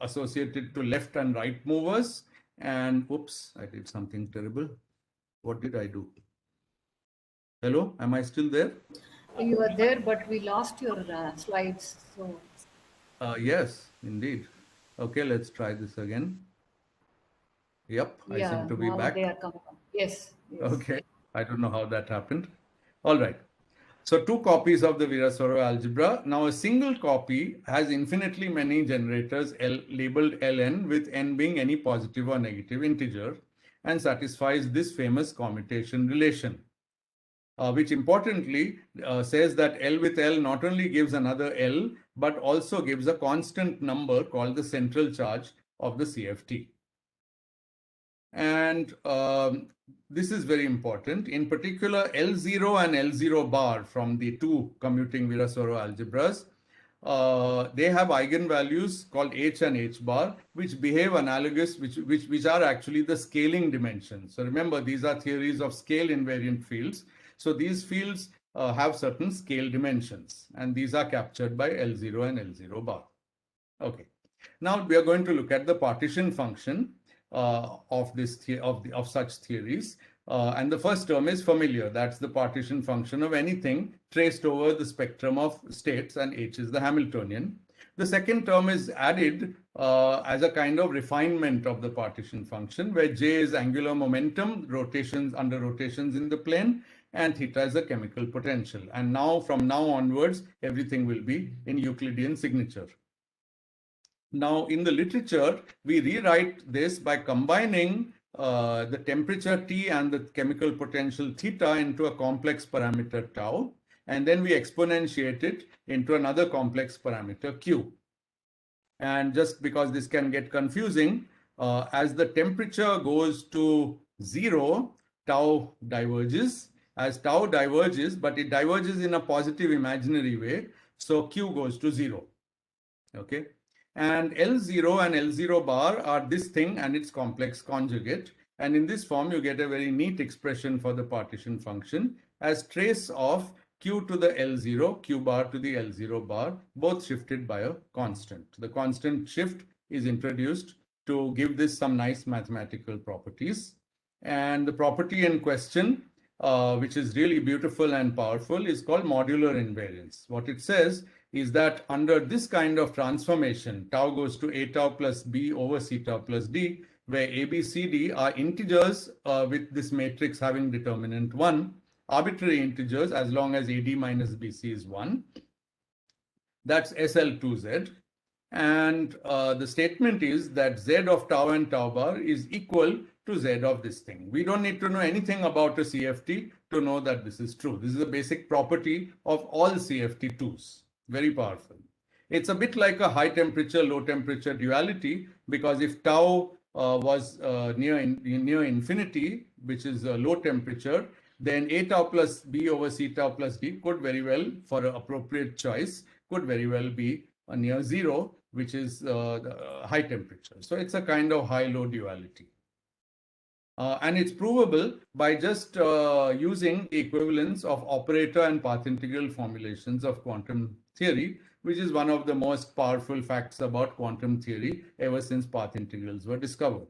associated to left and right movers. And oops, I did something terrible. What did I do? Hello, am I still there? You were there, but we lost your slides. So yes, indeed. Okay, let's try this again. Yep, I seem to be back. They are coming up. Yes, yes. Okay, I don't know how that happened. All right. So 2 copies of the Virasoro algebra. Now a single copy has infinitely many generators labeled Ln, with n being any positive or negative integer, and satisfies this famous commutation relation, which importantly says that L with L not only gives another L, but also gives a constant number called the central charge of the CFT. And this is very important. In particular, L0 and L0 bar from the 2 commuting Virasoro algebras, they have eigenvalues called H and H bar, which behave analogous, which are actually the scaling dimensions. So remember, these are theories of scale invariant fields. So these fields have certain scale dimensions, and these are captured by L0 and L0 bar. Okay. Now we are going to look at the partition function of such theories, and the first term is familiar. That's the partition function of anything traced over the spectrum of states, and H is the Hamiltonian. The second term is added as a kind of refinement of the partition function, where J is angular momentum, rotations under rotations in the plane, and theta is a chemical potential. And now, from now onwards, everything will be in Euclidean signature. Now, in the literature, we rewrite this by combining the temperature T and the chemical potential theta into a complex parameter tau, and then we exponentiate it into another complex parameter Q. And just because this can get confusing, as the temperature goes to 0, tau diverges. As tau diverges, but it diverges in a positive imaginary way, so Q goes to 0. Okay. And L0 and L0 bar are this thing and its complex conjugate. And in this form, you get a very neat expression for the partition function as trace of Q to the L0, Q bar to the L0 bar, both shifted by a constant. The constant shift is introduced to give this some nice mathematical properties. And the property in question, which is really beautiful and powerful, is called modular invariance. What it says is that under this kind of transformation, tau goes to a tau plus b over c tau plus d, where a, b, c, d are integers with this matrix having determinant 1, arbitrary integers as long as ad minus bc is 1. That's SL2z. And the statement is that z of tau and tau bar is equal to z of this thing. We don't need to know anything about a CFT to know that this is true. This is a basic property of all CFT2s. Very powerful. It's a bit like a high temperature, low temperature duality, because if tau was near infinity, which is a low temperature, then a tau plus b over c tau plus d could very well, for an appropriate choice, could very well be near 0, which is the high temperature. So it's a kind of high-low duality. And it's provable by just using the equivalence of operator and path integral formulations of quantum theory, which is one of the most powerful facts about quantum theory ever since path integrals were discovered.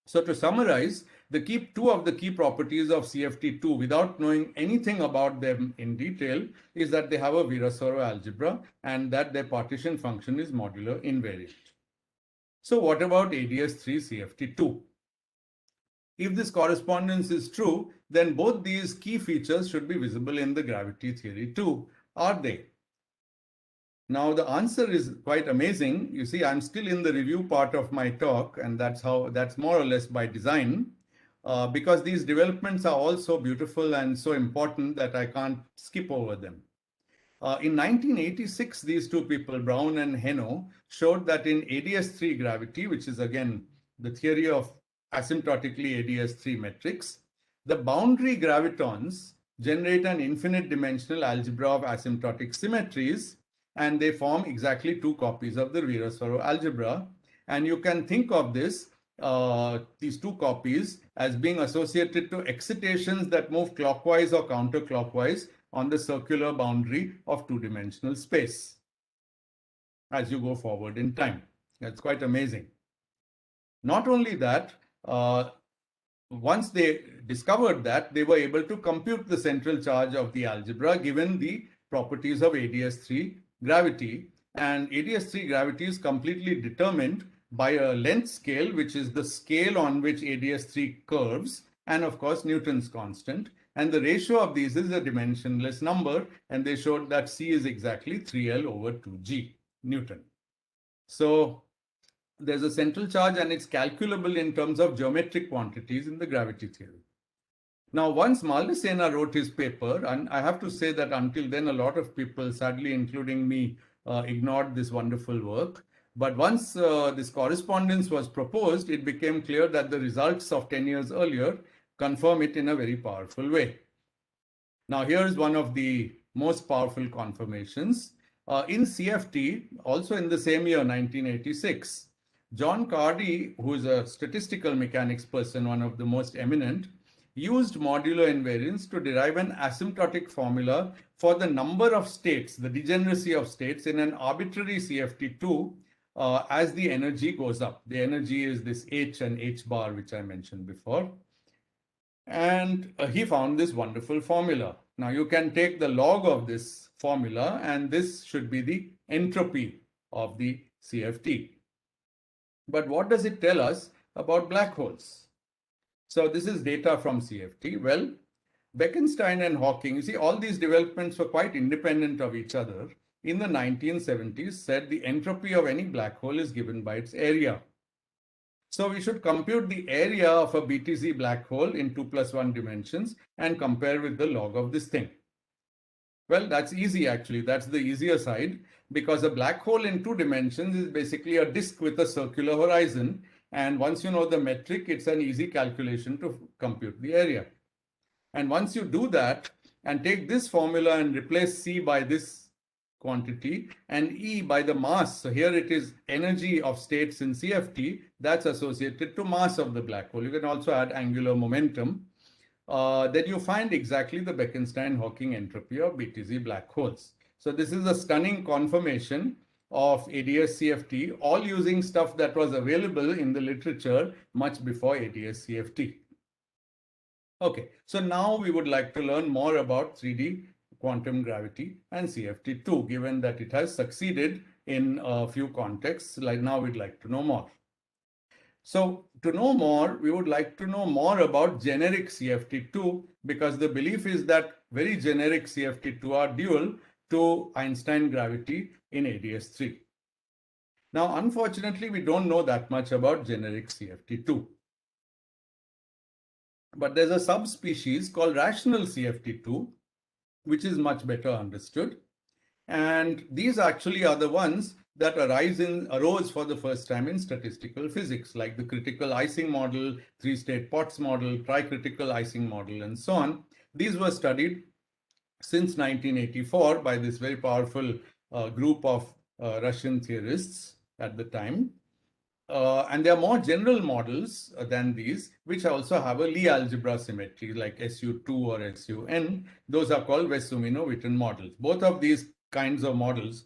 So to summarize, two of the key properties of CFT2 without knowing anything about them in detail is that they have a Virasoro algebra and that their partition function is modular invariant. So what about ADS3 CFT2? If this correspondence is true, then both these key features should be visible in the gravity theory too. Are they? Now the answer is quite amazing. You see, I'm still in the review part of my talk, and that's more or less by design. because these developments are all so beautiful and so important that I can't skip over them. In 1986, these two people, Brown and Heno, showed that in ADS3 gravity, which is again the theory of asymptotically ADS3 metrics, the boundary gravitons generate an infinite dimensional algebra of asymptotic symmetries, and they form exactly two copies of the Virasoro algebra. And you can think of this, these two copies, as being associated to excitations that move clockwise or counterclockwise on the circular boundary of two-dimensional space as you go forward in time. That's quite amazing. Not only that, once they discovered that, they were able to compute the central charge of the algebra given the properties of ADS3 gravity. And ADS3 gravity is completely determined by a length scale, which is the scale on which ADS3 curves, and of course Newton's constant. And the ratio of these is a dimensionless number, and they showed that C is exactly 3L over 2G Newton. So there's a central charge, and it's calculable in terms of geometric quantities in the gravity theory. Now, once Maldacena wrote his paper, and I have to say that until then, a lot of people, sadly including me, ignored this wonderful work. But once this correspondence was proposed, it became clear that the results of 10 years earlier confirm it in a very powerful way. Now, here's one of the most powerful confirmations. In CFT, also in the same year, 1986, John Cardy, who is a statistical mechanics person, one of the most eminent, used modular invariance to derive an asymptotic formula for the number of states, the degeneracy of states in an arbitrary CFT2 as the energy goes up. The energy is this H and H bar, which I mentioned before. And he found this wonderful formula. Now you can take the log of this formula, and this should be the entropy of the CFT. But what does it tell us about black holes? So this is data from CFT. Well, Bekenstein and Hawking, you see, all these developments were quite independent of each other. In the 1970s, said the entropy of any black hole is given by its area. So we should compute the area of a Btc black hole in 2+1 dimensions and compare with the log of this thing. Well, that's easy actually. That's the easier side, because a black hole in 2 dimensions is basically a disk with a circular horizon. And once you know the metric, it's an easy calculation to compute the area. And once you do that and take this formula and replace C by this quantity and E by the mass, so here it is energy of states in CFT, that's associated to mass of the black hole. You can also add angular momentum. Then you find exactly the Bekenstein-Hawking entropy of Btc black holes. So this is a stunning confirmation of ADS-CFT, all using stuff that was available in the literature much before ADS-CFT. Okay, so now we would like to learn more about 3D quantum gravity and CFT2, given that it has succeeded in a few contexts. Like now we'd like to know more. So to know more, we would like to know more about generic CFT2, because the belief is that very generic CFT2 are dual to Einstein gravity in ADS3. Now, unfortunately, we don't know that much about generic CFT2. But there's a subspecies called rational CFT2, which is much better understood. And these actually are the ones that arose for the first time in statistical physics, like the critical Icing model, 3-state Potts model, tri-critical Icing model, and so on. These were studied since 1984 by this very powerful group of Russian theorists at the time. And there are more general models than these, which also have a Lie algebra symmetry, like SU2 or SUN. Those are called Wess-Zumino-Witten models. Both of these kinds of models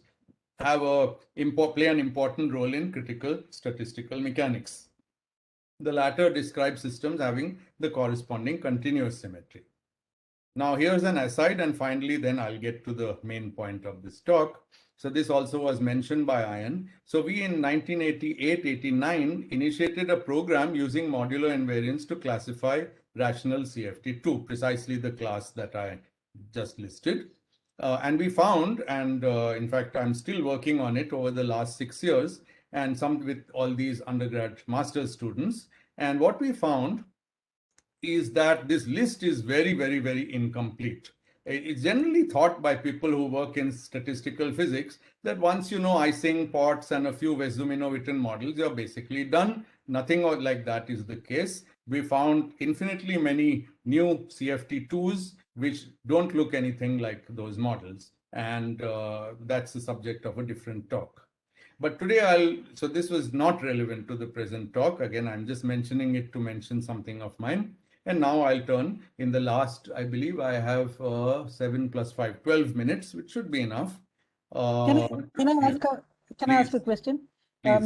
have play an important role in critical statistical mechanics. The latter describes systems having the corresponding continuous symmetry. Now here's an aside, and finally then I'll get to the main point of this talk. So this also was mentioned by Ian. So we in 1988-89 initiated a program using modular invariance to classify rational CFT2, precisely the class that I just listed. And we found, and in fact, I'm still working on it over the last 6 years, and some with all these undergrad master's students. And what we found is that this list is very, very, very incomplete. It's generally thought by people who work in statistical physics that once you know Icing, Potts, and a few Vesumino-Witten models, you're basically done. Nothing like that is the case. We found infinitely many new CFT2s which don't look anything like those models. And that's the subject of a different talk. But today so this was not relevant to the present talk. Again, I'm just mentioning it to mention something of mine. And now I'll turn in the last, I believe I have 7 plus 5, 12 minutes, which should be enough. Can I ask a question? Please.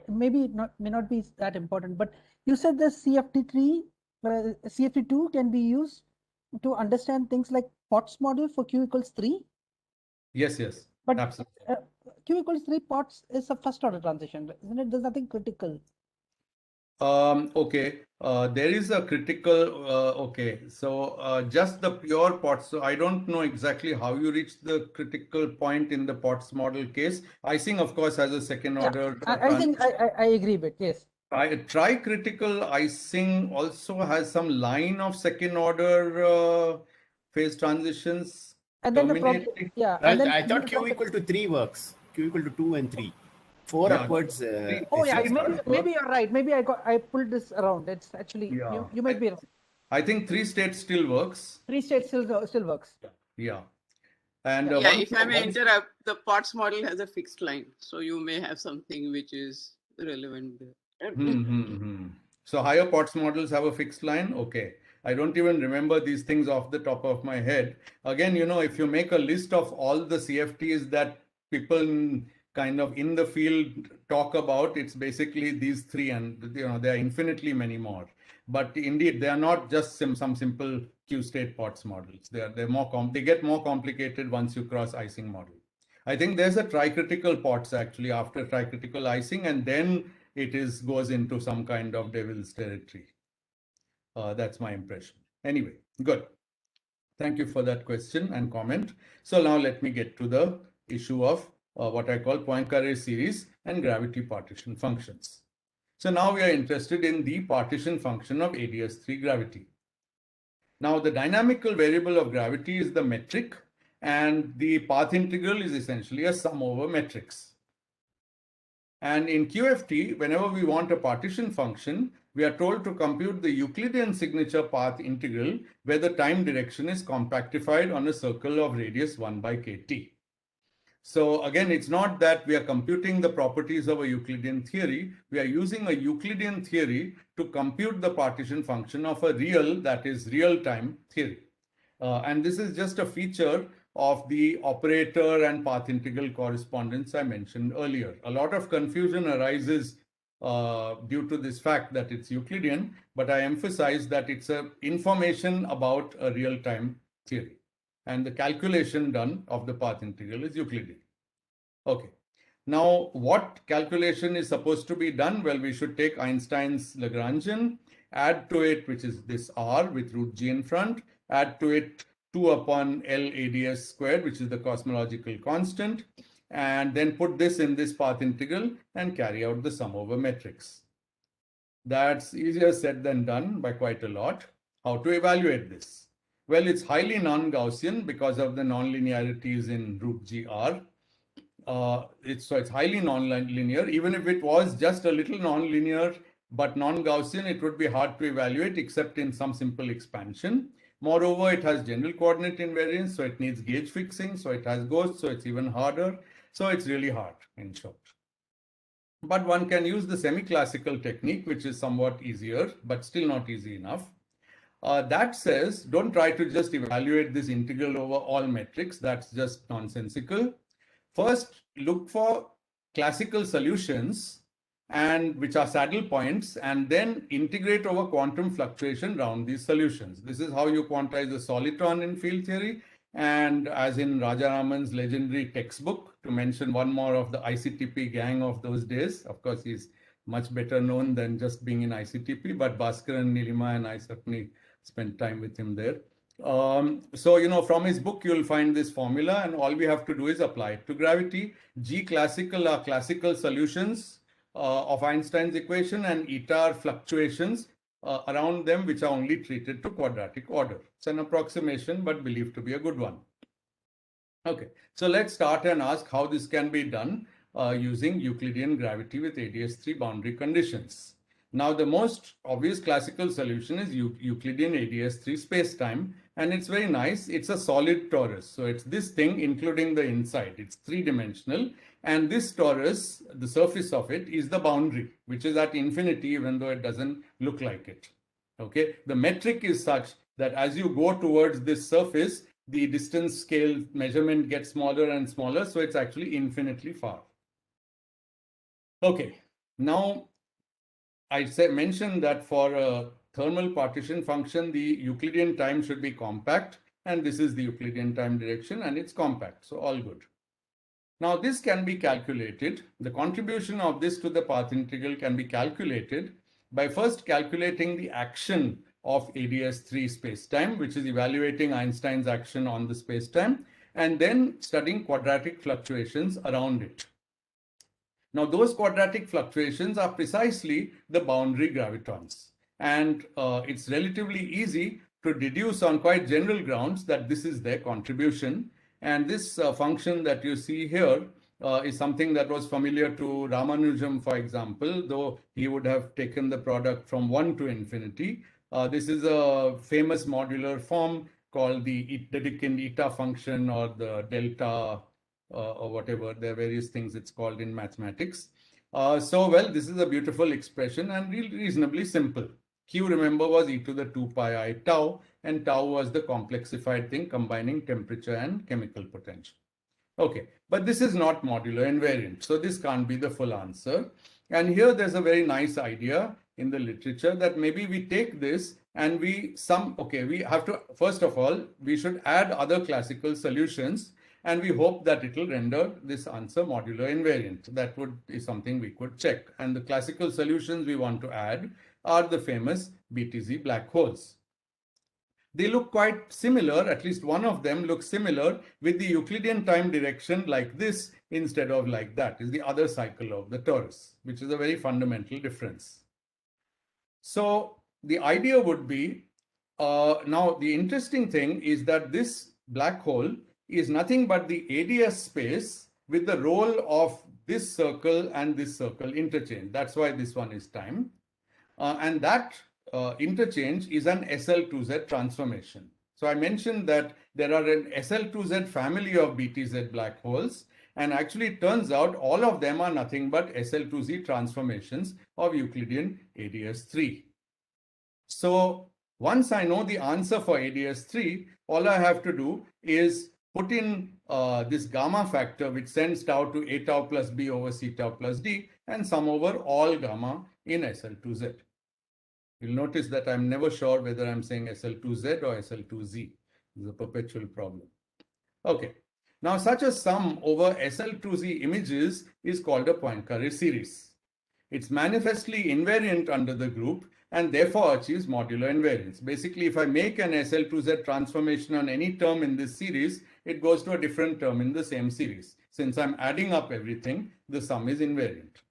Maybe may not be that important, but you said the CFT2 can be used to understand things like Potts model for Q equals 3. Yes, But absolutely. Q equals 3 Potts is a first order transition, isn't it? There's nothing critical. Okay, there is a critical, okay, so just the pure Potts. So I don't know exactly how you reach the critical point in the Potts model case. Icing, of course, has a second order. I think I agree with, yes. Tri-critical Icing also has some line of second order phase transitions. And then the problem, Well, I thought Q equal to 3 works. Q equal to 2 and 3. 4 upwards. Maybe you're right. Maybe I pulled this around. It's actually you might be wrong. I think 3 states still works. 3 states still works. Yeah. And if I may interrupt, the Potts model has a fixed line, so you may have something which is relevant there. So higher Potts models have a fixed line. Okay. I don't even remember these things off the top of my head. Again, you know, if you make a list of all the CFTs that people kind of in the field talk about, it's basically these 3, and you know, there are infinitely many more. But indeed, they are not just some simple Q-state Potts models. They're more they get more complicated once you cross Icing model. I think there's a tricritical Potts actually after tricritical Icing, and then it goes into some kind of devil's territory. That's my impression. Anyway, good. Thank you for that question and comment. So now let me get to the issue of what I call Poincaré series and gravity partition functions. So now we are interested in the partition function of ADS3 gravity. Now the dynamical variable of gravity is the metric, and the path integral is essentially a sum over metrics. And in QFT, whenever we want a partition function, we are told to compute the Euclidean signature path integral where the time direction is compactified on a circle of radius 1 by kt. So again, it's not that we are computing the properties of a Euclidean theory. We are using a Euclidean theory to compute the partition function of a real, that is real-time theory. And this is just a feature of the operator and path integral correspondence I mentioned earlier. A lot of confusion arises due to this fact that it's Euclidean, but I emphasize that it's information about a real-time theory. And the calculation done of the path integral is Euclidean. Okay. Now, what calculation is supposed to be done? Well, we should take Einstein's Lagrangian, add to it, which is this R with root G in front, add to it 2 upon L ADS squared, which is the cosmological constant, and then put this in this path integral and carry out the sum over metrics. That's easier said than done by quite a lot. How to evaluate this? Well, it's highly non-Gaussian because of the nonlinearities in root GR. It's highly non-linear. Even if it was just a little non-linear but non-Gaussian, it would be hard to evaluate except in some simple expansion. Moreover, it has general coordinate invariance, so it needs gauge fixing, so it has ghosts, so it's even harder. So it's really hard, in short. But one can use the semi-classical technique, which is somewhat easier, but still not easy enough. That says, don't try to just evaluate this integral over all metrics. That's just nonsensical. First, look for classical solutions, and which are saddle points, and then integrate over quantum fluctuation around these solutions. This is how you quantize the solitron in field theory. And as in Rajaraman's legendary textbook, to mention one more of the ICTP gang of those days, of course, he's much better known than just being in ICTP, but Bhaskaran, Nilima, and I certainly spent time with him there. So, you know, from his book, you'll find this formula, and all we have to do is apply it to gravity. G classical are classical solutions of Einstein's equation, and eta are fluctuations around them which are only treated to quadratic order. It's an approximation, but believed to be a good one. Okay, so let's start and ask how this can be done using Euclidean gravity with ADS3 boundary conditions. Now, the most obvious classical solution is Euclidean ADS3 spacetime, and it's very nice. It's a solid torus. So it's this thing, including the inside. It's three-dimensional. And this torus, the surface of it, is the boundary, which is at infinity, even though it doesn't look like it. Okay, the metric is such that as you go towards this surface, the distance scale measurement gets smaller and smaller. So it's actually infinitely far. Okay, now I mentioned that for a thermal partition function, the Euclidean time should be compact, and this is the Euclidean time direction, and it's compact, so all good. Now this can be calculated. The contribution of this to the path integral can be calculated by first calculating the action of ADS3 spacetime, which is evaluating Einstein's action on the spacetime, and then studying quadratic fluctuations around it. Now, those quadratic fluctuations are precisely the boundary gravitons. And it's relatively easy to deduce on quite general grounds that this is their contribution. And this function that you see here is something that was familiar to Ramanujam, for example, though he would have taken the product from 1 to infinity. This is a famous modular form called the Dedekind eta function or the delta or whatever, there are various things it's called in mathematics. So, well, this is a beautiful expression and reasonably simple. Q, remember, was e to the 2 pi I tau, and tau was the complexified thing combining temperature and chemical potential. Okay, but this is not modular invariant, so this can't be the full answer. And here there's a very nice idea in the literature that maybe we take this and we have to, first of all, we should add other classical solutions. And we hope that it will render this answer modular invariant. That would be something we could check. And the classical solutions we want to add are the famous Btc black holes. They look quite similar, at least one of them looks similar with the Euclidean time direction like this instead of like that. Is the other cycle of the torus, which is a very fundamental difference. So the idea would be, now the interesting thing is that this black hole is nothing but the ADS space with the role of this circle and this circle interchange. That's why this one is time. And that interchange is an SL2Z transformation. So I mentioned that there are an SL2Z family of BTZ black holes. And actually it turns out all of them are nothing but SL2Z transformations of Euclidean ADS3. So once I know the answer for ADS3, all I have to do is put in this gamma factor, which sends tau to A tau plus B over C tau plus D, and sum over all gamma in SL2Z. You'll notice that I'm never sure whether I'm saying SL2Z or SL2Z. It's a perpetual problem. Okay. Now, such a sum over SL2Z images is called a Poincare series. It's manifestly invariant under the group and therefore achieves modular invariance. Basically, if I make an SL2Z transformation on any term in this series, it goes to a different term in the same series. Since I'm adding up everything, the sum is invariant.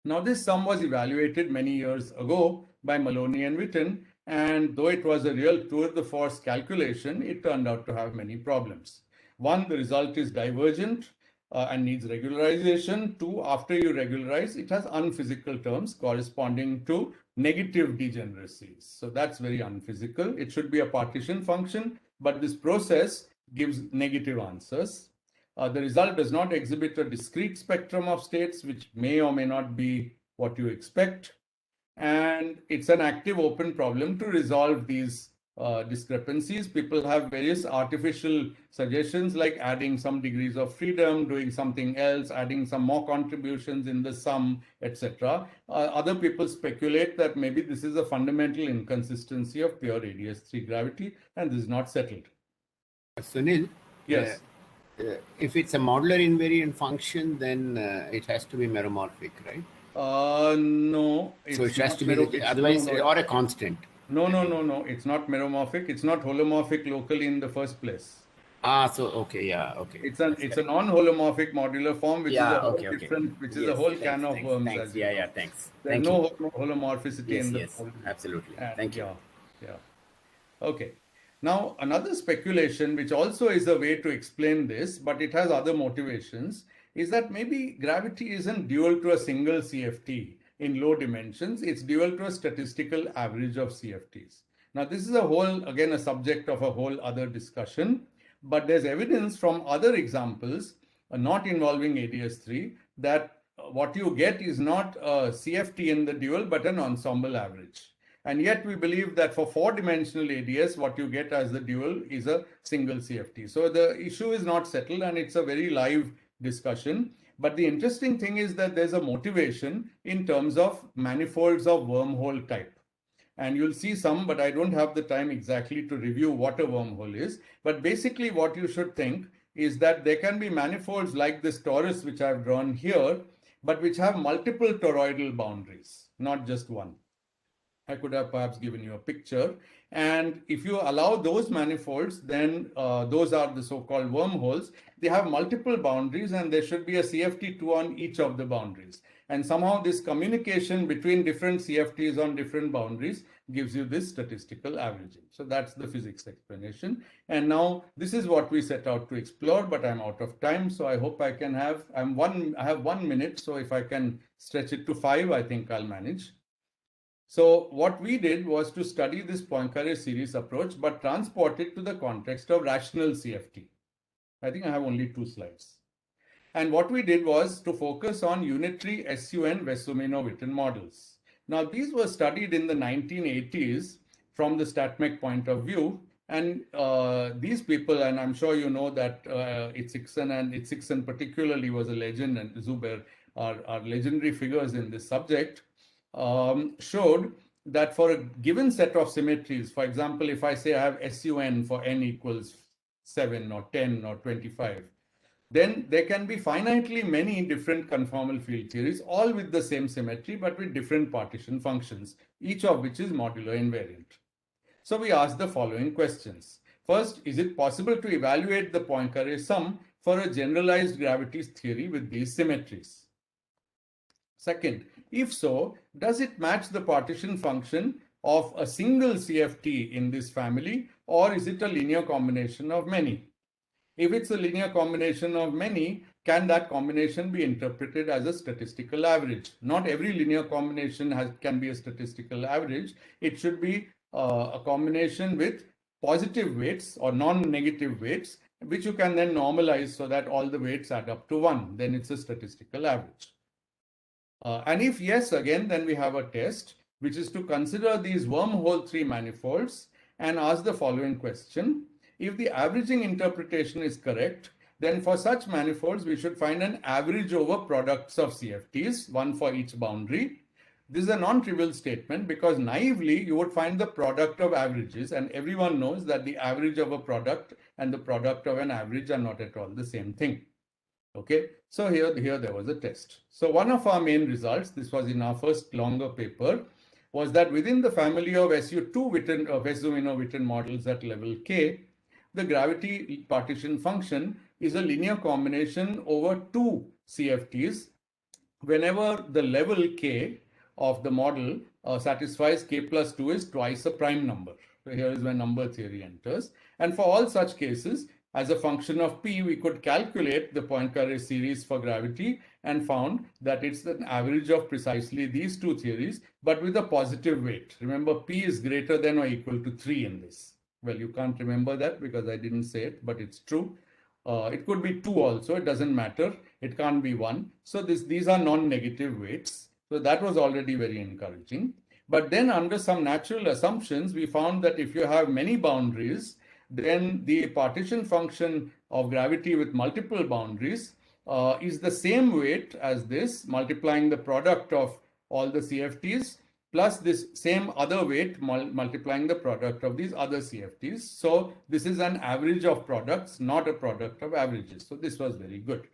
Now, this sum was evaluated many years ago by Maloney and Witten, and though it was a real tour de force calculation, it turned out to have many problems. One, the result is divergent and needs regularization. Two, after you regularize, it has unphysical terms corresponding to negative degeneracies. So that's very unphysical. It should be a partition function, but this process gives negative answers. The result does not exhibit a discrete spectrum of states, which may or may not be what you expect. And it's an active open problem to resolve these discrepancies. People have various artificial suggestions like adding some degrees of freedom, doing something else, adding some more contributions in the sum, etc. Other people speculate that maybe this is a fundamental inconsistency of pure ADS3 gravity, and this is not settled. Sunil? Yes. If it's a modular invariant function, then it has to be meromorphic, right? No. So it has to be, otherwise, or a constant. No. It's not meromorphic. It's not holomorphic locally in the first place. So okay, yeah, okay. It's a non-holomorphic modular form, which is a whole okay. different, which is Yes, a whole thanks, can of thanks, worms, thanks. as you know. Thanks. There's Thank no you. holomorphicity in the Yes, model. absolutely. And Thank you. Yeah. Okay. Now, another speculation, which also is a way to explain this, but it has other motivations, is that maybe gravity isn't dual to a single CFT in low dimensions. It's dual to a statistical average of CFTs. Now, this is again, a subject of a whole other discussion, but there's evidence from other examples, not involving ADS3, that what you get is not a CFT in the dual, but an ensemble average. And yet we believe that for 4-dimensional ADS, what you get as the dual is a single CFT. So the issue is not settled, and it's a very live discussion. But the interesting thing is that there's a motivation in terms of manifolds of wormhole type. And you'll see some, but I don't have the time exactly to review what a wormhole is. But basically what you should think is that there can be manifolds like this torus, which I've drawn here, but which have multiple toroidal boundaries, not just one. I could have perhaps given you a picture. And if you allow those manifolds, then those are the so-called wormholes. They have multiple boundaries, and there should be a CFT2 on each of the boundaries. And somehow this communication between different CFTs on different boundaries gives you this statistical averaging. So that's the physics explanation. And now this is what we set out to explore, but I'm out of time. So I hope I can have, I have 1 minute. So if I can stretch it to 5, I think I'll manage. So what we did was to study this Poincaré series approach, but transport it to the context of rational CFT. I think I have only 2 slides. And what we did was to focus on unitary SUN Wessumino-Witten models. Now, these were studied in the 1980s from the StatMech point of view. And these people, and I'm sure you know that Icing particularly was a legend, and Zuber are legendary figures in this subject. Showed that for a given set of symmetries, for example, if I say I have SUN for n equals 7 or 10 or 25, then there can be finitely many different conformal field theories, all with the same symmetry, but with different partition functions, each of which is modular invariant. So we asked the following questions. First, is it possible to evaluate the Poincaré sum for a generalized gravity theory with these symmetries? Second, if so, does it match the partition function of a single CFT in this family, or is it a linear combination of many? If it's a linear combination of many, can that combination be interpreted as a statistical average? Not every linear combination can be a statistical average. It should be a combination with positive weights or non-negative weights, which you can then normalize so that all the weights add up to 1. Then it's a statistical average. And if yes, again, then we have a test, which is to consider these wormhole 3 manifolds and ask the following question. If the averaging interpretation is correct, then for such manifolds, we should find an average over products of CFTs, one for each boundary. This is a non-trivial statement because naively, you would find the product of averages, and everyone knows that the average of a product and the product of an average are not at all the same thing. Okay, so here there was a test. So one of our main results, this was in our first longer paper, was that within the family of SU2 Wessumino-Witten models at level K, the gravity partition function is a linear combination over 2 CFTs whenever the level K of the model satisfies K plus 2 is twice a prime number. So here is where number theory enters. And for all such cases, as a function of P, we could calculate the Poincaré series for gravity and found that it's an average of precisely these 2 theories, but with a positive weight. Remember, P is greater than or equal to 3 in this. Well, you can't remember that because I didn't say it, but it's true. It could be 2 also. It doesn't matter. It can't be 1. So these are non-negative weights. So that was already very encouraging. But then under some natural assumptions, we found that if you have many boundaries, then the partition function of gravity with multiple boundaries is the same weight as this, multiplying the product of all the CFTs, plus this same other weight multiplying the product of these other CFTs. So this is an average of products, not a product of averages. So this was very good.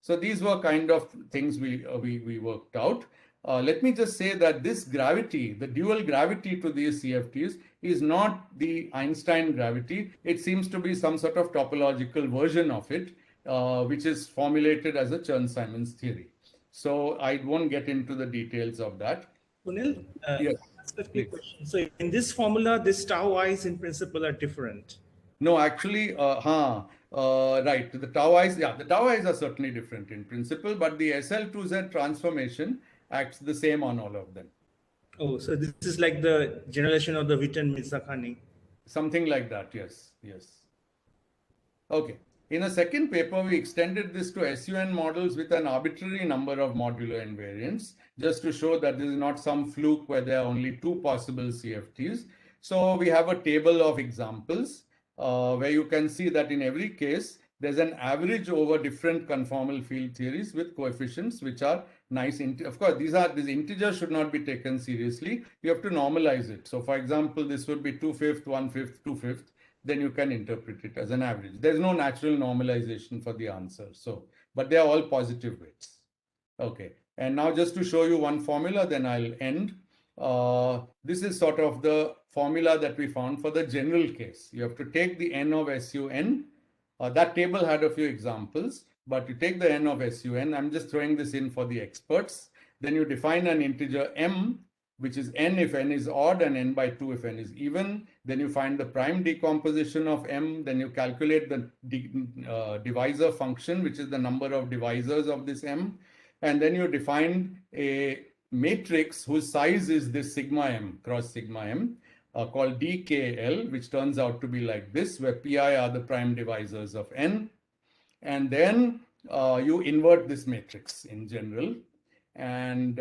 So these were kind of things we worked out. let me just say that this gravity, the dual gravity to these CFTs, is not the Einstein gravity. It seems to be some sort of topological version of it, which is formulated as a Chern-Simons theory. So I won't get into the details of that. Sunil, Yes, that's a quick please. question. So in this formula, this tau i's in principle are different. No, actually, right. The tau i's, yeah, the tau i's are certainly different in principle, but the SL2Z transformation acts the same on all of them. Oh, so this is like the generalization of the Witten-Mirzakhani. Something like that, yes, yes. Okay. In a second paper, we extended this to SUN models with an arbitrary number of modular invariants, just to show that this is not some fluke where there are only two possible CFTs. So we have a table of examples where you can see that in every case, there's an average over different conformal field theories with coefficients which are nice. Of course, these integers should not be taken seriously. You have to normalize it. So for example, this would be 2/5, 1/5, 2/5. Then you can interpret it as an average. There's no natural normalization for the answer. So, but they are all positive weights. Okay. And now just to show you one formula, then I'll end. This is sort of the formula that we found for the general case. You have to take the n of SUN. That table had a few examples, but you take the n of SUN. I'm just throwing this in for the experts. Then you define an integer m, which is n if n is odd and n by 2 if n is even. Then you find the prime decomposition of m. Then you calculate the divisor function, which is the number of divisors of this m. And then you define a matrix whose size is this sigma m, cross sigma m, called DKL, which turns out to be like this, where pi are the prime divisors of n. And then you invert this matrix in general. And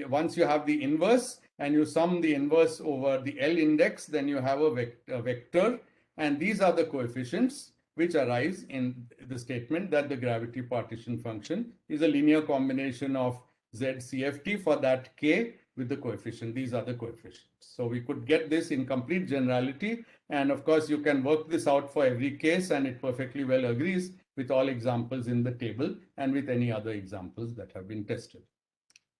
once you have the inverse and you sum the inverse over the L index, then you have a vector. And these are the coefficients which arise in the statement that the gravity partition function is a linear combination of ZCFT for that K with the coefficient. These are the coefficients. So we could get this in complete generality. And of course, you can work this out for every case, and it perfectly well agrees with all examples in the table and with any other examples that have been tested.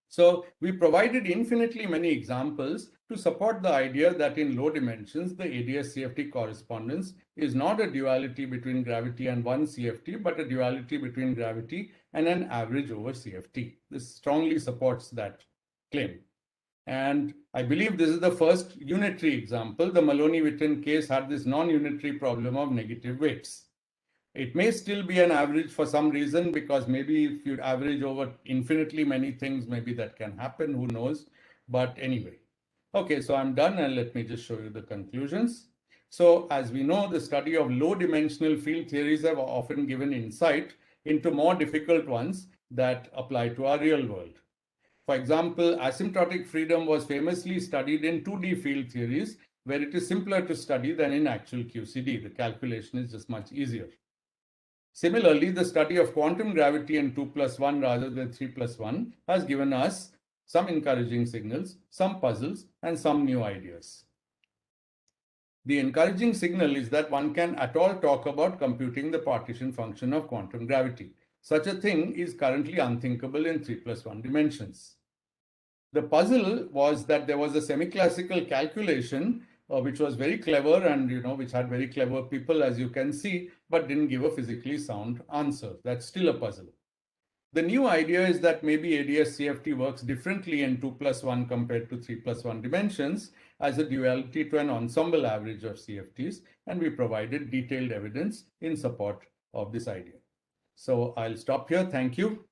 So we provided infinitely many examples to support the idea that in low dimensions, the ADS-CFT correspondence is not a duality between gravity and one CFT, but a duality between gravity and an average over CFT. This strongly supports that claim. And I believe this is the first unitary example. The Maloney-Witten case had this non-unitary problem of negative weights. It may still be an average for some reason, because maybe if you average over infinitely many things, maybe that can happen, who knows. But anyway, okay, so I'm done, and let me just show you the conclusions. So as we know, the study of low dimensional field theories have often given insight into more difficult ones that apply to our real world. For example, asymptotic freedom was famously studied in 2D field theories, where it is simpler to study than in actual QCD. The calculation is just much easier. Similarly, the study of quantum gravity in 2+1 rather than 3+1 has given us some encouraging signals, some puzzles, and some new ideas. The encouraging signal is that one can at all talk about computing the partition function of quantum gravity. Such a thing is currently unthinkable in 3+1 dimensions. The puzzle was that there was a semi-classical calculation which was very clever and, which had very clever people, as you can see, but didn't give a physically sound answer. That's still a puzzle. The new idea is that maybe ADS-CFT works differently in 2+1 compared to 3+1 dimensions as a duality to an ensemble average of CFTs, and we provided detailed evidence in support of this idea. So I'll stop here. Thank you.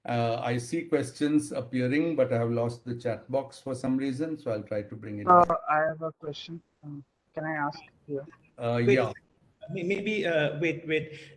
I see questions appearing, but I have lost the chat box for some reason, so I'll try to bring it back. I have a question. Can I ask here? Yeah. Maybe,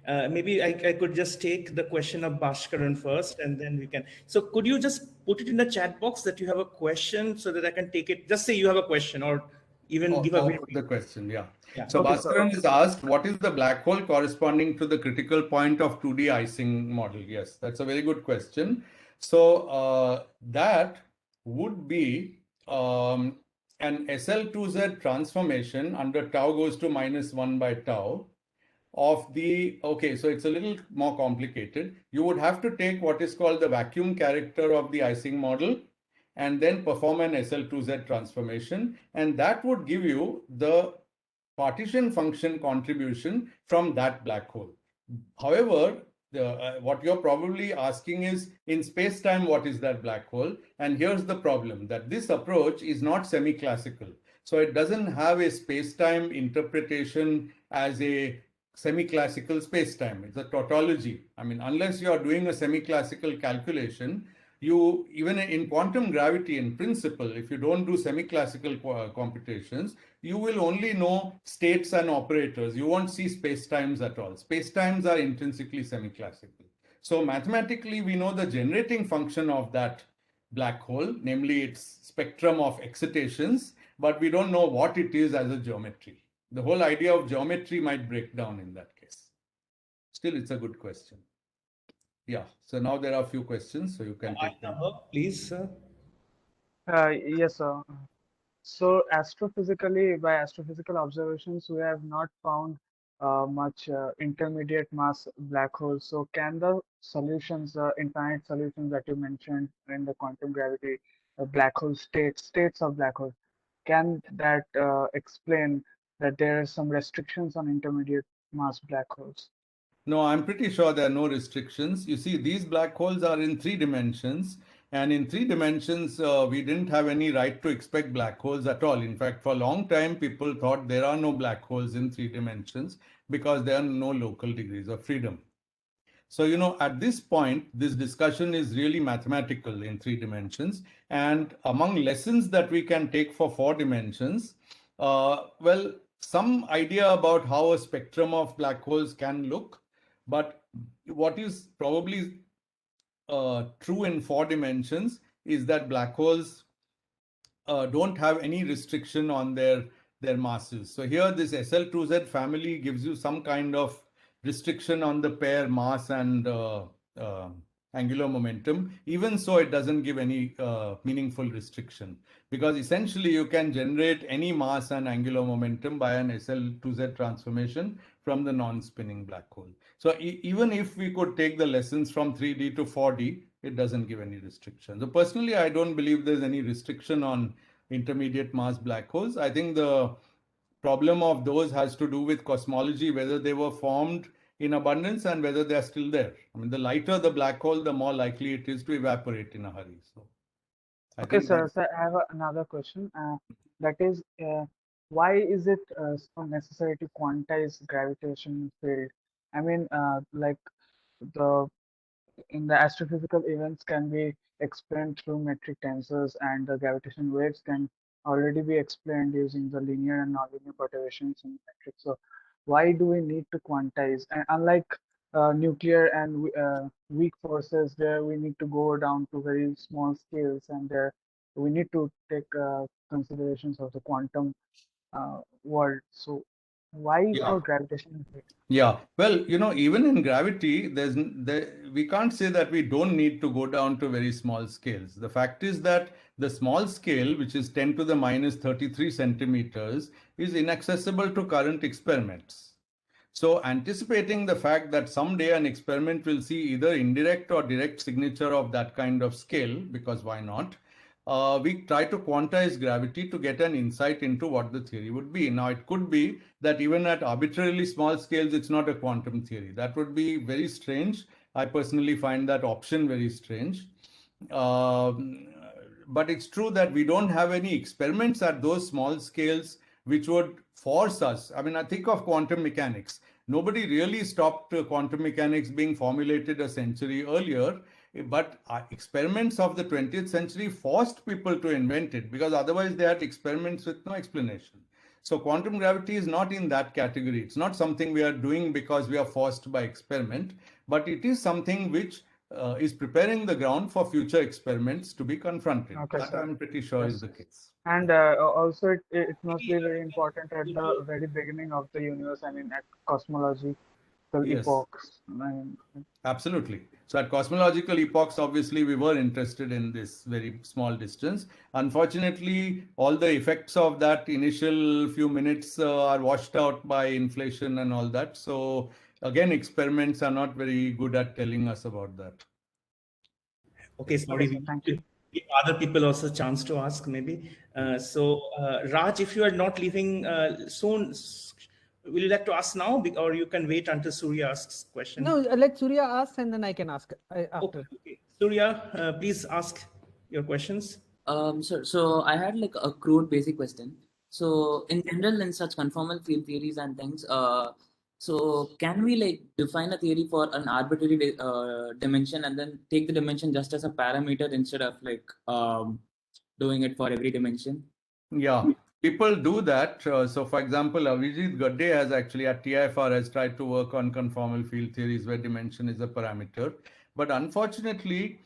maybe I could just take the question of Bhaskaran first, and then we can. So could you just put it in the chat box that you have a question so that I can take it? Just say you have a question, or even give a the question, yeah. Yeah. So Okay, Bhaskaran is asked, what is the black hole corresponding to the critical point of 2D Icing model? Yes, that's a very good question. So that would be an SL2Z transformation under tau goes to -1 by tau, of the, okay, so it's a little more complicated. You would have to take what is called the vacuum character of the Icing model and then perform an SL2Z transformation. And that would give you the partition function contribution from that black hole. However, what you're probably asking is, in space-time, what is that black hole? And here's the problem, that this approach is not semi-classical. So it doesn't have a space-time interpretation as a semi-classical space-time. It's a tautology. I mean, unless you are doing a semi-classical calculation, you, even in quantum gravity in principle, if you don't do semi-classical computations, you will only know states and operators. You won't see space-times at all. Space-times are intrinsically semi-classical. So mathematically, we know the generating function of that black hole, namely its spectrum of excitations, but we don't know what it is as a geometry. The whole idea of geometry might break down in that case. Still, it's a good question. Yeah, so now there are a few questions, so you can take them. Please, sir. Yes, sir. So astrophysically, by astrophysical observations, we have not found much intermediate mass black holes. So can the solutions, infinite solutions that you mentioned in the quantum gravity black hole states of black holes, can that explain that there are some restrictions on intermediate mass black holes? No, I'm pretty sure there are no restrictions. You see, these black holes are in 3 dimensions. And in 3 dimensions, we didn't have any right to expect black holes at all. In fact, for a long time, people thought there are no black holes in 3 dimensions because there are no local degrees of freedom. So, you know, at this point, this discussion is really mathematical in 3 dimensions. And among lessons that we can take for 4 dimensions, well, some idea about how a spectrum of black holes can look. But what is probably true in 4 dimensions is that black holes don't have any restriction on their masses. So here this SL2Z family gives you some kind of restriction on the pair mass and angular momentum. Even so, it doesn't give any meaningful restriction, because essentially you can generate any mass and angular momentum by an SL2Z transformation from the non-spinning black hole. So even if we could take the lessons from 3D to 4D, it doesn't give any restriction. So personally, I don't believe there's any restriction on intermediate mass black holes. I think the problem of those has to do with cosmology, whether they were formed in abundance and whether they're still there. I mean, the lighter the black hole, the more likely it is to evaporate in a hurry. So, Okay, sir. So I have another question. That is, why is it so necessary to quantize gravitational field? I mean, like the in the astrophysical events can be explained through metric tensors, and the gravitational waves can already be explained using the linear and nonlinear perturbations in metrics. So why do we need to quantize? And unlike nuclear and weak forces, where we need to go down to very small scales, and there we need to take considerations of the quantum world. So why for gravitational field? Yeah, well, you know, even in gravity, we can't say that we don't need to go down to very small scales. The fact is that the small scale, which is 10 to the minus 33 centimeters, is inaccessible to current experiments. So anticipating the fact that someday an experiment will see either indirect or direct signature of that kind of scale, because why not? We try to quantize gravity to get an insight into what the theory would be. Now, it could be that even at arbitrarily small scales, it's not a quantum theory. That would be very strange. I personally find that option very strange. But it's true that we don't have any experiments at those small scales which would force us. I mean, I think of quantum mechanics. Nobody really stopped quantum mechanics being formulated a century earlier, but experiments of the 20th century forced people to invent it, because otherwise they had experiments with no explanation. So quantum gravity is not in that category. It's not something we are doing because we are forced by experiment, but it is something which is preparing the ground for future experiments to be confronted. Okay, that sir. I'm pretty sure is the case. And also, it must be very important at the very beginning of the universe. I mean, at cosmological epochs. Absolutely. So at cosmological epochs, obviously, we were interested in this very small distance. Unfortunately, all the effects of that initial few minutes are washed out by inflation and all that. So again, experiments are not very good at telling us about that. Okay, sorry. Okay, thank you. Give other people also a chance to ask, maybe. Raj, if you are not leaving soon, will you like to ask now, or you can wait until Surya asks question? No, let Surya ask and then I can ask after. Okay. Surya, please ask your questions. So I had like a crude basic question. So in general, in such conformal field theories and things, so can we like define a theory for an arbitrary dimension and then take the dimension just as a parameter instead of like doing it for every dimension? Yeah, people do that. So for example, Avijit Gadde has actually at TIFR has tried to work on conformal field theories where dimension is a parameter. But unfortunately,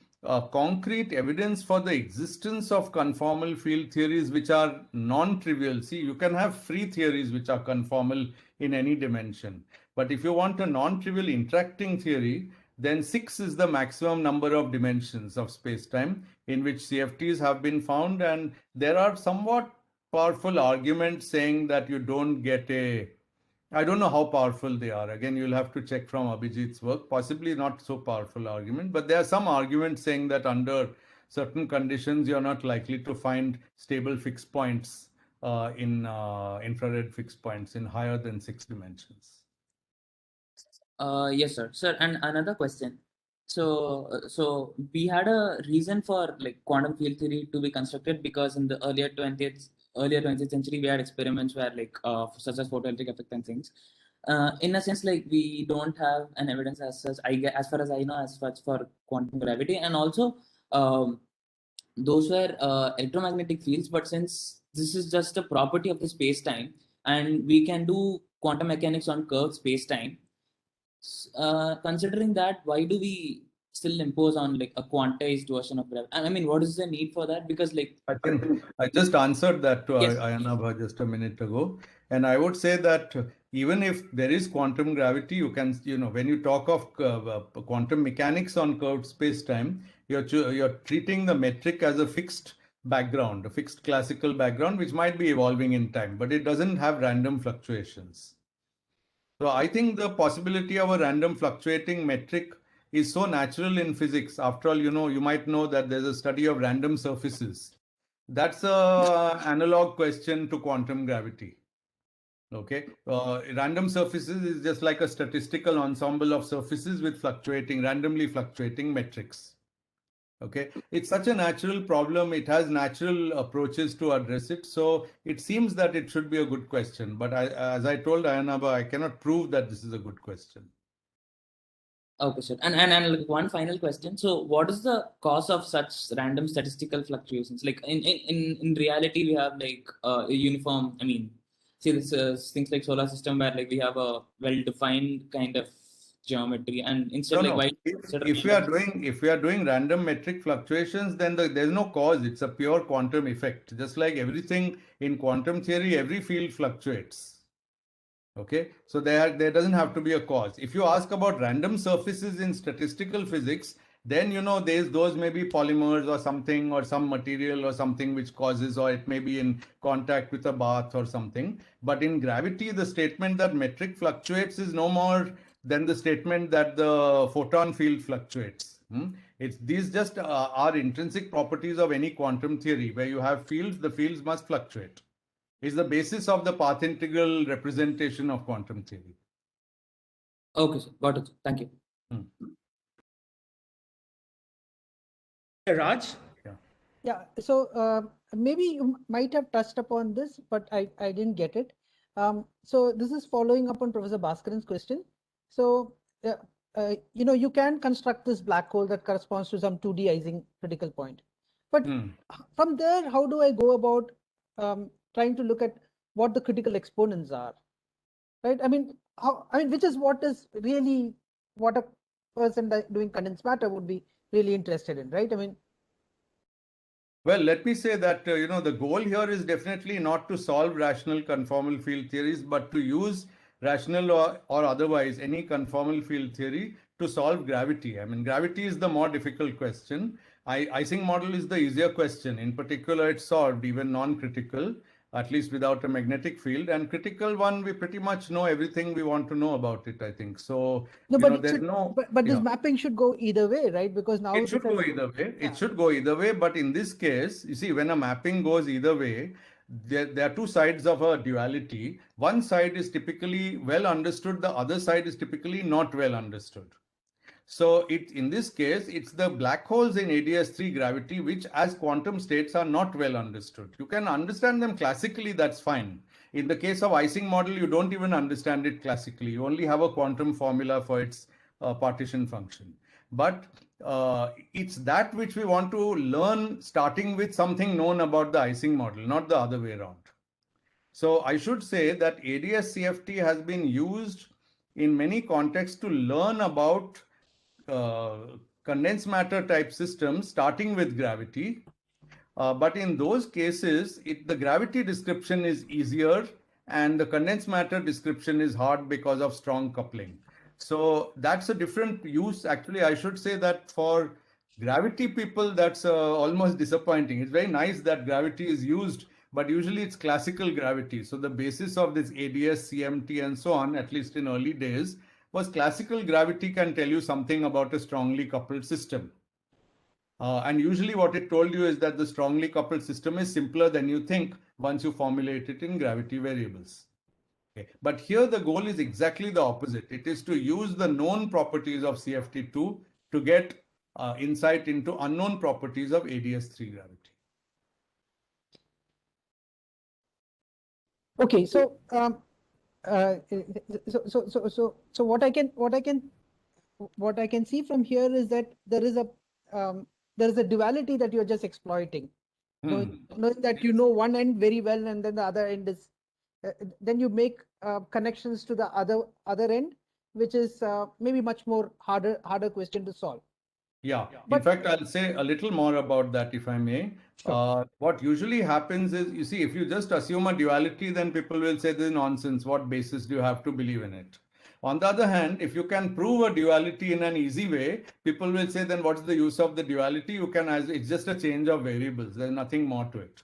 concrete evidence for the existence of conformal field theories which are non-trivial. See, you can have free theories which are conformal in any dimension. But if you want a non-trivial interacting theory, then 6 is the maximum number of dimensions of space-time in which CFTs have been found, and there are somewhat powerful arguments saying that you don't get a, I don't know how powerful they are. Again, you'll have to check from Abhijit's work, possibly not so powerful argument, but there are some arguments saying that under certain conditions, you're not likely to find stable fixed points in infrared fixed points in higher than 6 dimensions. Yes, sir. Sir, and another question. So we had a reason for like quantum field theory to be constructed because in the earlier 20th century we had experiments where like such as photoelectric effect and things. In a sense, like we don't have an evidence as such. As far as I know, as such for quantum gravity, and also those were electromagnetic fields. But since this is just a property of the space-time, and we can do quantum mechanics on curved space-time. Considering that, why do we still impose on like a quantized version of gravity? I mean, what is the need for that? Because like I think I just answered that to Yes. Ayanabha just a minute ago, and I would say that even if there is quantum gravity, you can, when you talk of quantum mechanics on curved space-time, you're treating the metric as a fixed background, a fixed classical background, which might be evolving in time, but it doesn't have random fluctuations. So I think the possibility of a random fluctuating metric is so natural in physics. After all, you might know that there's a study of random surfaces. That's a analog question to quantum gravity. Okay, random surfaces is just like a statistical ensemble of surfaces with randomly fluctuating metrics. Okay, it's such a natural problem. It has natural approaches to address it. So it seems that it should be a good question. But as I told Ayanabha, I cannot prove that this is a good question. Okay, sir. And like one final question. So what is the cause of such random statistical fluctuations? Like in reality, we have like a uniform, I mean, see this things like solar system where like we have a well-defined kind of geometry, and instead why if we are doing random metric fluctuations, then there's no cause. It's a pure quantum effect. Just like everything in quantum theory, every field fluctuates. Okay, so there doesn't have to be a cause. If you ask about random surfaces in statistical physics, then those may be polymers or something, or some material or something which causes, or it may be in contact with a bath or something. But in gravity, the statement that metric fluctuates is no more than the statement that the photon field fluctuates. These just are intrinsic properties of any quantum theory. Where you have fields, the fields must fluctuate. Is the basis of the path integral representation of quantum theory. Okay, sir. Got it. Thank you. Raj? Yeah. So maybe you might have touched upon this, but I didn't get it. So this is following up on Professor Bhaskaran's question. So you can construct this black hole that corresponds to some 2D Ising critical point. But from there, how do I go about trying to look at what the critical exponents are? Right? I mean, which is what is really what a person doing condensed matter would be really interested in, right? I mean, well, let me say that the goal here is definitely not to solve rational conformal field theories, but to use rational or otherwise any conformal field theory to solve gravity. I mean, gravity is the more difficult question. Icing model is the easier question. In particular, it's solved even non-critical, at least without a magnetic field. And critical one, we pretty much know everything we want to know about it, I think. So, No, you but know, it there's should, no... but this yeah. mapping should go either way, right? Because now It should this go has- either way. Yeah. It should go either way. But in this case, you see, when a mapping goes either way, there are two sides of a duality. One side is typically well understood. The other side is typically not well understood. So in this case, it's the black holes in ADS3 gravity, which as quantum states are not well understood. You can understand them classically, that's fine. In the case of Icing model, you don't even understand it classically. You only have a quantum formula for its partition function. But it's that which we want to learn starting with something known about the Icing model, not the other way around. So I should say that ADS-CFT has been used in many contexts to learn about condensed matter type systems starting with gravity. But in those cases, the gravity description is easier and the condensed matter description is hard because of strong coupling. So that's a different use. Actually, I should say that for gravity people, that's almost disappointing. It's very nice that gravity is used, but usually it's classical gravity. So the basis of this ADS, CMT, and so on, at least in early days, was classical gravity can tell you something about a strongly coupled system. And usually what it told you is that the strongly coupled system is simpler than you think once you formulate it in gravity variables. Okay. But here the goal is exactly the opposite. It is to use the known properties of CFT2 to get insight into unknown properties of ADS3 gravity. Okay, so so what I can see from here is that there is a duality that you're just exploiting. Knowing that you know one end very well and then the other end is then you make connections to the other end, which is maybe much more harder question to solve. Yeah, in fact, I'll say a little more about that if I may. Sure. What usually happens is, you see, if you just assume a duality, then people will say this is nonsense. What basis do you have to believe in it? On the other hand, if you can prove a duality in an easy way, people will say, then what's the use of the duality? It's just a change of variables. There's nothing more to it.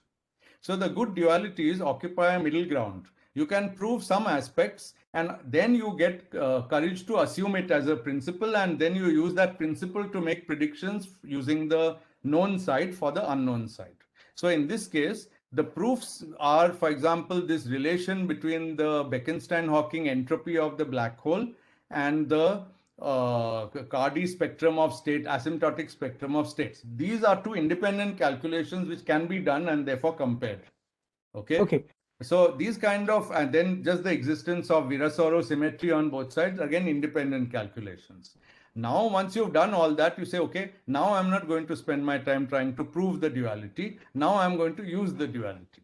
So the good dualities occupy a middle ground. You can prove some aspects and then you get courage to assume it as a principle, and then you use that principle to make predictions using the known side for the unknown side. So in this case, the proofs are, for example, this relation between the Bekenstein-Hawking entropy of the black hole and the Cardi spectrum of state, asymptotic spectrum of states. These are two independent calculations which can be done and therefore compared. Okay. So these kind of, and then just the existence of Virasoro symmetry on both sides, again, independent calculations. Now, once you've done all that, you say, okay, now I'm not going to spend my time trying to prove the duality. Now I'm going to use the duality.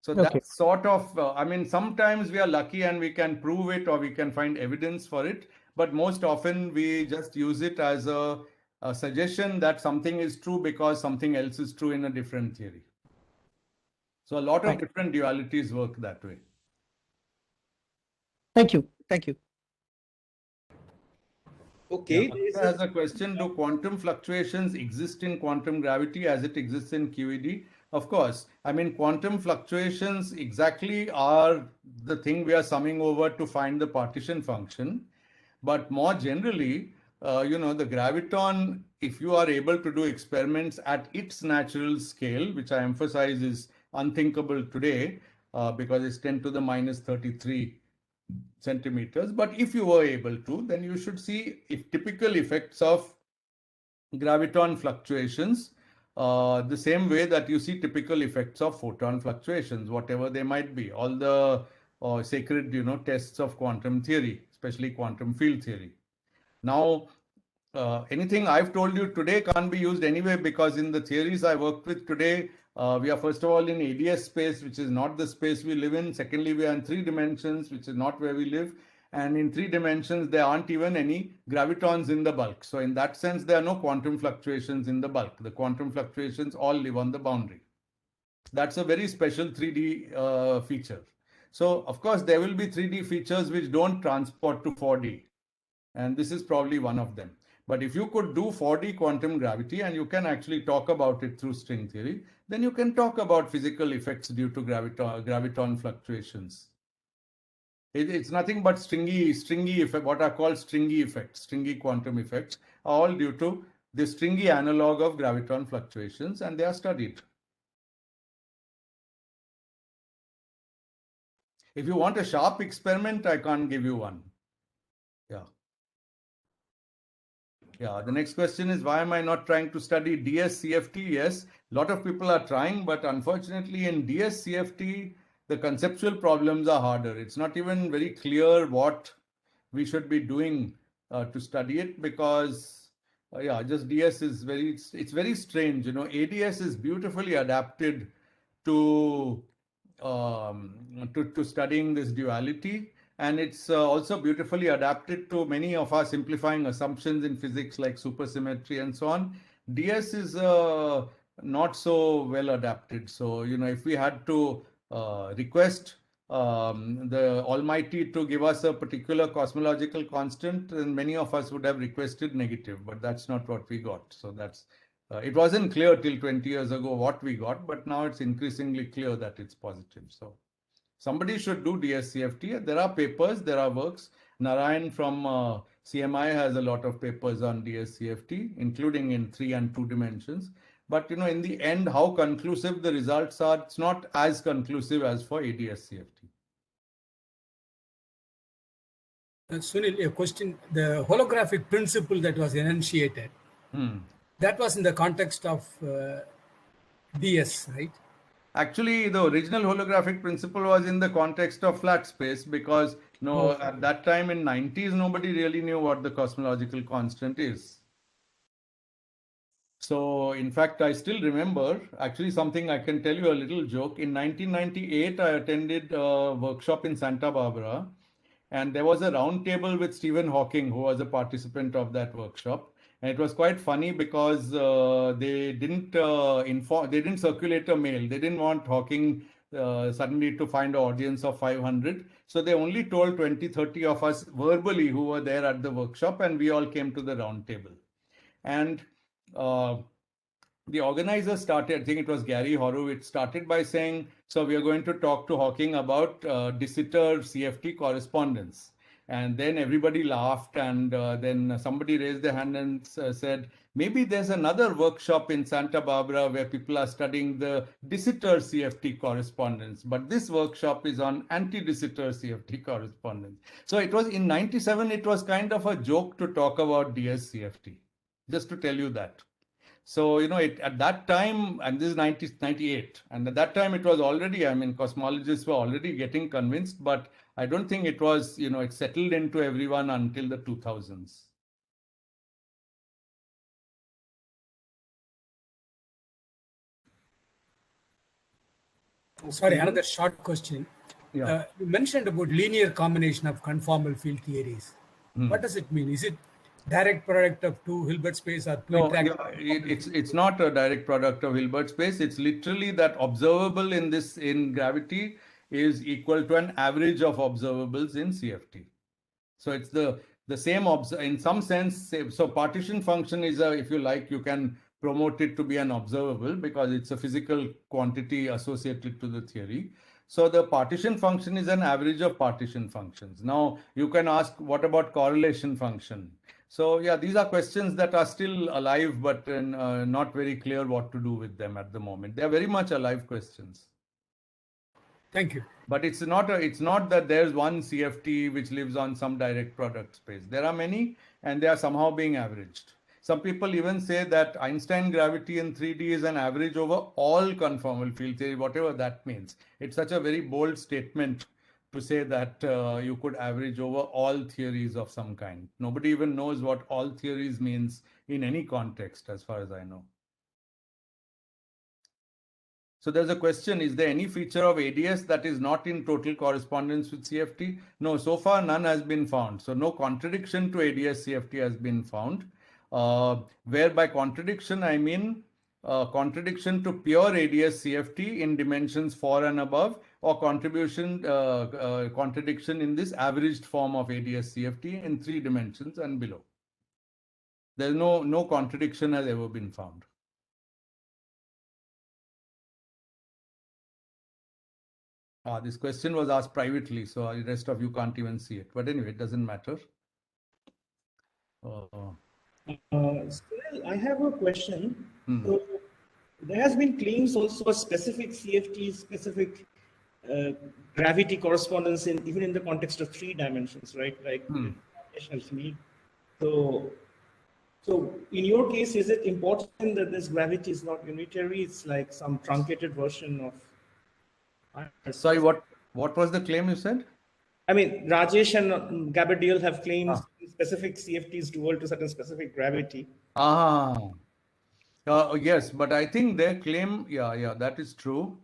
So that's sort of, I mean, sometimes we are lucky and we can prove it or we can find evidence for it. But most often we just use it as a suggestion that something is true because something else is true in a different theory. So a lot of different dualities work that way. Thank you. Thank you. Okay. Yeah, has a question, do quantum fluctuations exist in quantum gravity as it exists in QED? Of course. I mean, quantum fluctuations exactly are the thing we are summing over to find the partition function. But more generally, you know, the graviton, if you are able to do experiments at its natural scale, which I emphasize is unthinkable today because it's 10 to the minus 33 centimeters. But if you were able to, then you should see if typical effects of graviton fluctuations the same way that you see typical effects of photon fluctuations, whatever they might be. All the sacred, you know, tests of quantum theory, especially quantum field theory. Now, anything I've told you today can't be used anyway because in the theories I worked with today, we are first of all in ADS space, which is not the space we live in. Secondly, we are in 3 dimensions, which is not where we live. And in 3 dimensions, there aren't even any gravitons in the bulk. So in that sense, there are no quantum fluctuations in the bulk. The quantum fluctuations all live on the boundary. That's a very special 3D feature. So of course, there will be 3D features which don't transport to 4D. And this is probably one of them. But if you could do 4D quantum gravity and you can actually talk about it through string theory, then you can talk about physical effects due to graviton fluctuations. It's nothing but stringy effect, what are called stringy effects, stringy quantum effects, all due to the stringy analog of graviton fluctuations, and they are studied. If you want a sharp experiment, I can't give you one. Yeah. Yeah, the next question is, why am I not trying to study DSCFT? Yes, a lot of people are trying, but unfortunately in DSCFT, the conceptual problems are harder. It's not even very clear what we should be doing to study it, because yeah, just DS is it's very strange. You know, ADS is beautifully adapted to studying this duality. And it's also beautifully adapted to many of our simplifying assumptions in physics like supersymmetry and so on. DS is not so well adapted. So, you know, if we had to request the Almighty to give us a particular cosmological constant, then many of us would have requested negative, but that's not what we got. So that's it wasn't clear till 20 years ago what we got, but now it's increasingly clear that it's positive. So somebody should do DSCFT. There are papers, there are works. Narayan from CMI has a lot of papers on DSCFT, including in 3 and 2 dimensions. But, you know, in the end, how conclusive the results are, it's not as conclusive as for ADS-CFT. Sunil, a question. The holographic principle that was enunciated, that was in the context of DS, right? Actually, the original holographic principle was in the context of flat space, because at that time in 90s, nobody really knew what the cosmological constant is. So, in fact, I still remember, actually something I can tell you, a little joke. In 1998, I attended a workshop in Santa Barbara, and there was a round table with Stephen Hawking, who was a participant of that workshop. And it was quite funny because they didn't circulate a mail. They didn't want Hawking suddenly to find an audience of 500. So they only told 20, 30 of us verbally who were there at the workshop, and we all came to the round table. And the organizer started, I think it was Gary Horowitz, started by saying, so we are going to talk to Hawking about de Sitter CFT correspondence. And then everybody laughed, and then somebody raised their hand and said, maybe there's another workshop in Santa Barbara where people are studying the de Sitter CFT correspondence, but this workshop is on anti-de Sitter CFT correspondence. So it was in 97, it was kind of a joke to talk about DS-CFT, just to tell you that. So, you know, at that time, and this is 98, and at that time it was already, I mean, cosmologists were already getting convinced, but I don't think it was, you know, it settled into everyone until the 2000s. Sorry, another short question. Yeah. You mentioned about linear combination of conformal field theories. What does it mean? Is it direct product of two Hilbert space or two it's not a direct product of Hilbert space. It's literally that observable in gravity is equal to an average of observables in CFT. So it's the same in some sense. So partition function is if you like, you can promote it to be an observable because it's a physical quantity associated to the theory. So the partition function is an average of partition functions. Now you can ask, what about correlation function? So yeah, these are questions that are still alive, but not very clear what to do with them at the moment. They are very much alive questions. Thank you. But it's not that there's one CFT which lives on some direct product space. There are many, and they are somehow being averaged. Some people even say that Einstein gravity in 3D is an average over all conformal field theory, whatever that means. It's such a very bold statement to say that you could average over all theories of some kind. Nobody even knows what all theories means in any context, as far as I know. So there's a question, is there any feature of ADS that is not in total correspondence with CFT? No, so far none has been found. So no contradiction to ADS-CFT has been found. Where by contradiction, I mean contradiction to pure ADS-CFT in dimensions 4 and above, or contradiction in this averaged form of ADS-CFT in 3 dimensions and below. There's no contradiction has ever been found. This question was asked privately, so the rest of you can't even see it. But anyway, it doesn't matter. Sunil, I have a question. So there has been claims also of specific CFT, specific gravity correspondence even in the context of 3 dimensions, right? Like gravitational field. So in your case, is it important that this gravity is not unitary? It's like some truncated version of. Sorry, what was the claim you said? I mean, Rajesh and Gabriel have claimed specific CFTs dual to certain specific gravity. Yes, but I think their claim, that is true.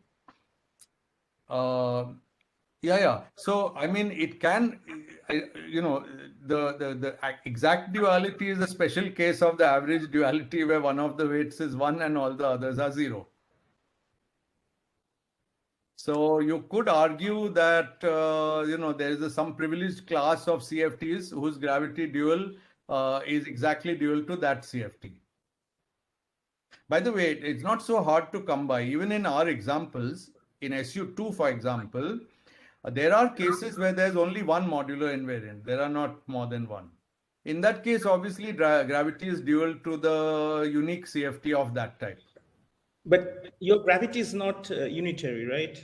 So, I mean, it can, the exact duality is a special case of the average duality where one of the weights is 1 and all the others are 0. So you could argue that, there is some privileged class of CFTs whose gravity dual is exactly dual to that CFT. By the way, it's not so hard to come by. Even in our examples, in SU2, for example, there are cases where there's only one modular invariant. There are not more than one. In that case, obviously, gravity is dual to the unique CFT of that type. But your gravity is not unitary, right?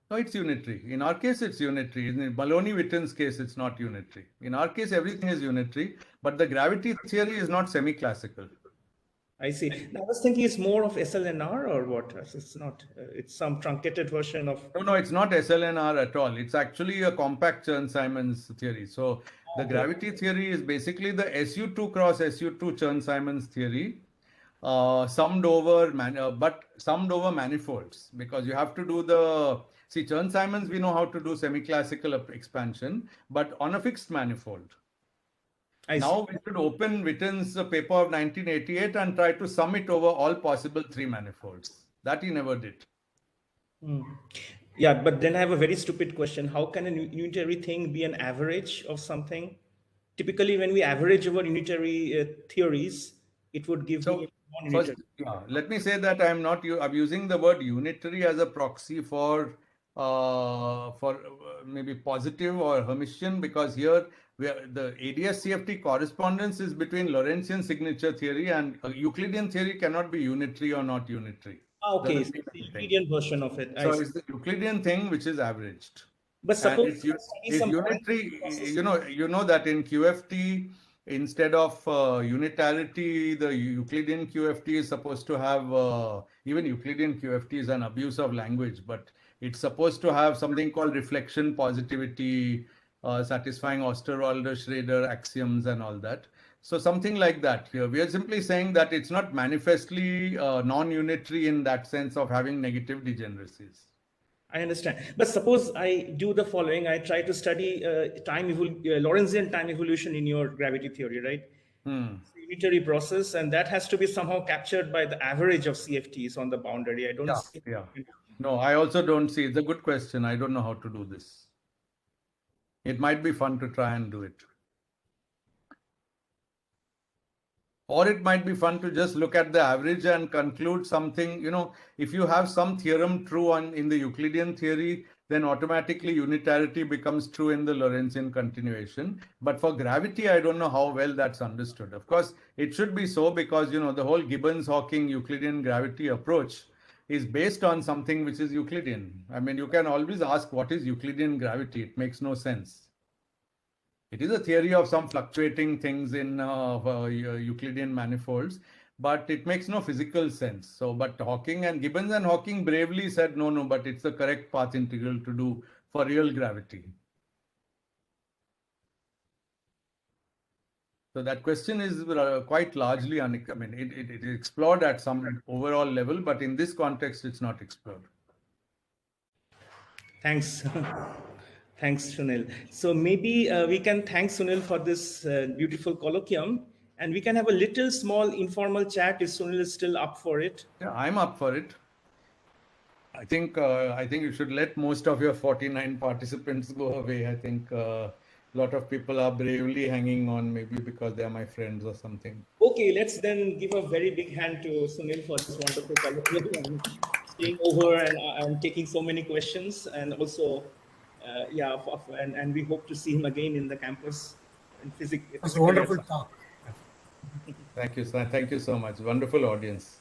No, it's unitary. In our case, it's unitary. In Maloney-Witten's case, it's not unitary. In our case, everything is unitary, but the gravity theory is not semi-classical. I see. I was thinking it's more of SLNR or what? It's not. It's some truncated version of. No, it's not SLNR at all. It's actually a compact Chern-Simons theory. So the gravity theory is basically the SU2 cross SU2 Chern-Simons theory, summed over manifolds, because you have to do Chern-Simons, we know how to do semi-classical expansion, but on a fixed manifold. Now we should open Witten's paper of 1988 and try to sum it over all possible 3 manifolds. That he never did. Yeah, but then I have a very stupid question. How can a unitary thing be an average of something? Typically, when we average over unitary theories, it would give me non-unitary. First, let me say that I'm using the word unitary as a proxy for maybe positive or Hermitian, because here the ADS-CFT correspondence is between Lorentzian signature theory, and Euclidean theory cannot be unitary or not unitary. Okay, it's the Euclidean version of it. So it's the Euclidean thing which is averaged. But suppose it's unitary, you know that in QFT, instead of unitarity, the Euclidean QFT is supposed to have, even Euclidean QFT is an abuse of language, but it's supposed to have something called reflection positivity, satisfying Osterwalder-Schrader axioms and all that. So something like that here. We are simply saying that it's not manifestly non-unitary in that sense of having negative degeneracies. I understand. But suppose I do the following. I try to study Lorentzian time evolution in your gravity theory, right? It's a unitary process, and that has to be somehow captured by the average of CFTs on the boundary. I don't see. No, I also don't see. It's a good question. I don't know how to do this. It might be fun to try and do it. Or it might be fun to just look at the average and conclude something. If you have some theorem true in the Euclidean theory, then automatically unitarity becomes true in the Lorentzian continuation. But for gravity, I don't know how well that's understood. Of course, it should be so, because, the whole Gibbons-Hawking Euclidean gravity approach is based on something which is Euclidean. I mean, you can always ask, what is Euclidean gravity? It makes no sense. It is a theory of some fluctuating things in Euclidean manifolds, but it makes no physical sense. So, but Gibbons and Hawking bravely said, no, but it's the correct path integral to do for real gravity. So that question is quite largely, it is explored at some overall level, but in this context, it's not explored. Thanks. Thanks, Sunil. So maybe we can thank Sunil for this beautiful colloquium, and we can have a little small informal chat if Sunil is still up for it. Yeah, I'm up for it. I think you should let most of your 49 participants go away. I think a lot of people are bravely hanging on, maybe because they are my friends or something. Okay, let's then give a very big hand to Sunil for this wonderful colloquium and staying over and taking so many questions, and also, and we hope to see him again in the campus in physics. It was a wonderful talk. Thank you, sir. Thank you so much. Wonderful audience.